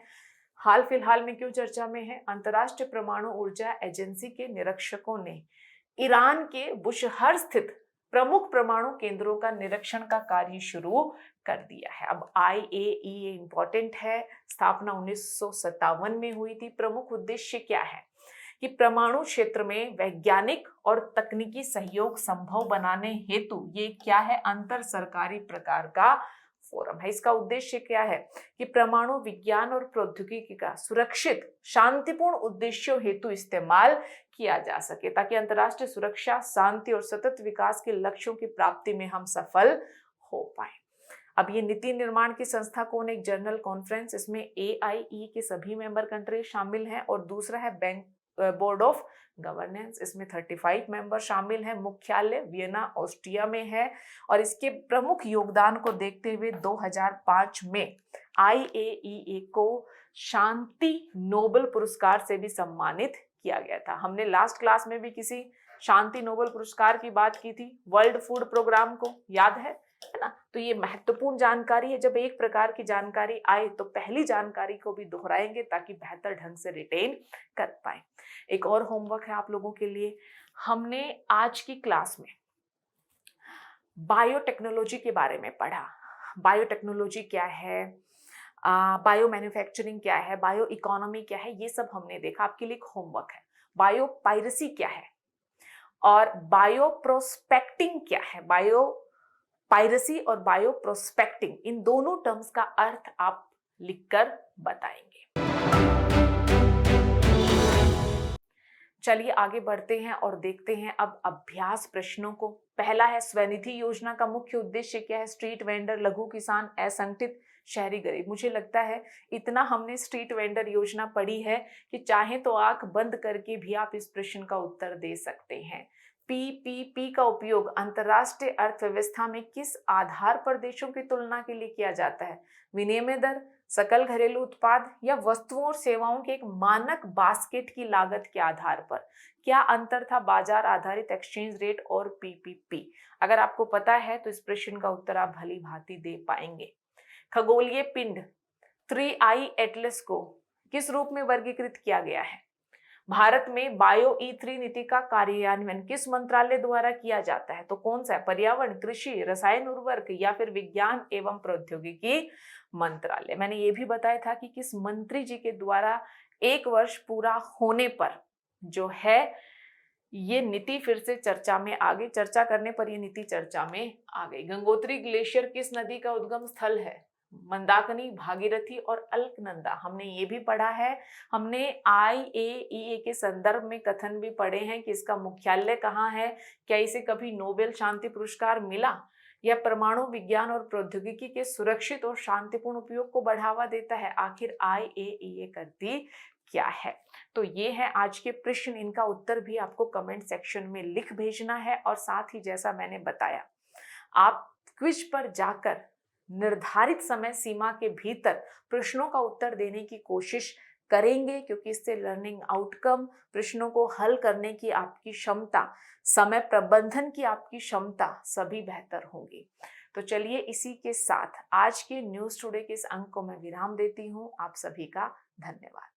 हाल फिलहाल में क्यों चर्चा में है? अंतर्राष्ट्रीय परमाणु ऊर्जा एजेंसी के निरीक्षकों ने ईरान के बुशहर स्थित प्रमुख परमाणु केंद्रों का निरीक्षण का कार्य शुरू कर दिया है। अब IAEA इंपॉर्टेंट है, स्थापना 1957 में हुई थी। प्रमुख उद्देश्य क्या है कि परमाणु क्षेत्र में वैज्ञानिक और तकनीकी सहयोग संभव बनाने हेतु ये क्या है, अंतर सरकारी प्रकार का फोरम है। इसका उद्देश्य क्या है कि परमाणु विज्ञान और प्रौद्योगिकी का सुरक्षित शांतिपूर्ण उद्देश्यों हेतु इस्तेमाल किया जा सके, ताकि अंतर्राष्ट्रीय सुरक्षा, शांति और सतत विकास के लक्ष्यों की प्राप्ति में हम सफल हो पाए। अब ये नीति निर्माण की संस्था कौन? एक जनरल कॉन्फ्रेंस, इसमें AIE के सभी मेंबर कंट्री शामिल हैं, और दूसरा है बोर्ड ऑफ गवर्नेंस, इसमें 35 मेंबर शामिल हैं। मुख्यालय वियना ऑस्ट्रिया में है, और इसके प्रमुख योगदान को देखते हुए 2005 में IAEA को शांति नोबेल पुरस्कार से भी सम्मानित किया गया था। हमने लास्ट क्लास में भी किसी शांति नोबेल पुरस्कार की बात की थी, वर्ल्ड फूड प्रोग्राम को, याद है ना? तो ये महत्वपूर्ण जानकारी है। जब एक प्रकार की जानकारी आए तो पहली जानकारी को भी दोहराएंगे ताकि बेहतर ढंग से रिटेन कर पाए। एक और होमवर्क है आप लोगों के लिए। हमने आज की क्लास में बायोटेक्नोलॉजी के बारे में पढ़ा। बायोटेक्नोलॉजी क्या है, बायो मैन्युफैक्चरिंग क्या है, बायो इकोनॉमी क्या है, ये सब हमने देखा। आपके लिए एक होमवर्क है, बायो पायरेसी क्या है और बायो प्रोस्पेक्टिंग क्या है। बायो पायरेसी और बायो प्रोस्पेक्टिंग, इन दोनों टर्म्स का अर्थ आप लिखकर बताएंगे। चलिए आगे बढ़ते हैं और देखते हैं अब अभ्यास प्रश्नों को। पहला है, स्वनिधि योजना का मुख्य उद्देश्य क्या है? स्ट्रीट वेंडर, लघु किसान, असंगठित, शहरी गरीब। मुझे लगता है इतना हमने स्ट्रीट वेंडर योजना पढ़ी है कि चाहे तो आंख बंद करके भी आप इस प्रश्न का उत्तर दे सकते हैं। PPP का उपयोग अंतर्राष्ट्रीय अर्थव्यवस्था में किस आधार पर देशों की तुलना के लिए किया जाता है? विनिमय दर, सकल घरेलू उत्पाद, या वस्तुओं और सेवाओं के एक मानक बास्केट की लागत के आधार पर? क्या अंतर था बाजार आधारित एक्सचेंज रेट और PPP? अगर आपको पता है तो इस प्रश्न का उत्तर आप भली भांति दे पाएंगे। खगोलीय पिंड 3I एटलस को किस रूप में वर्गीकृत किया गया है? भारत में बायो E3 नीति का कार्यान्वयन किस मंत्रालय द्वारा किया जाता है? तो कौन सा है? पर्यावरण, कृषि, रसायन उर्वरक, या फिर विज्ञान एवं प्रौद्योगिकी मंत्रालय। मैंने ये भी बताया था कि किस मंत्री जी के द्वारा 1 वर्ष पूरा होने पर जो है ये नीति फिर से चर्चा में आ गई। चर्चा करने पर ये नीति चर्चा में आ गई। गंगोत्री ग्लेशियर किस नदी का उद्गम स्थल है? मंदाकिनी, भागीरथी और अलकनंदा। हमने ये भी पढ़ा है। हमने IAEA के संदर्भ में कथन भी पढ़े हैं कि इसका मुख्यालय कहाँ है, क्या इसे कभी नोबेल शांति पुरस्कार मिला, यह परमाणु विज्ञान और प्रौद्योगिकी के सुरक्षित और शांतिपूर्ण उपयोग को बढ़ावा देता है। आखिर IAEA करती क्या है? तो ये है आज के प्रश्न। इनका उत्तर भी आपको कमेंट सेक्शन में लिख भेजना है, और साथ ही जैसा मैंने बताया आप क्विज पर जाकर निर्धारित समय सीमा के भीतर प्रश्नों का उत्तर देने की कोशिश करेंगे, क्योंकि इससे लर्निंग आउटकम, प्रश्नों को हल करने की आपकी क्षमता, समय प्रबंधन की आपकी क्षमता सभी बेहतर होंगी। तो चलिए इसी के साथ आज के न्यूज़ टुडे के इस अंक को मैं विराम देती हूँ। आप सभी का धन्यवाद।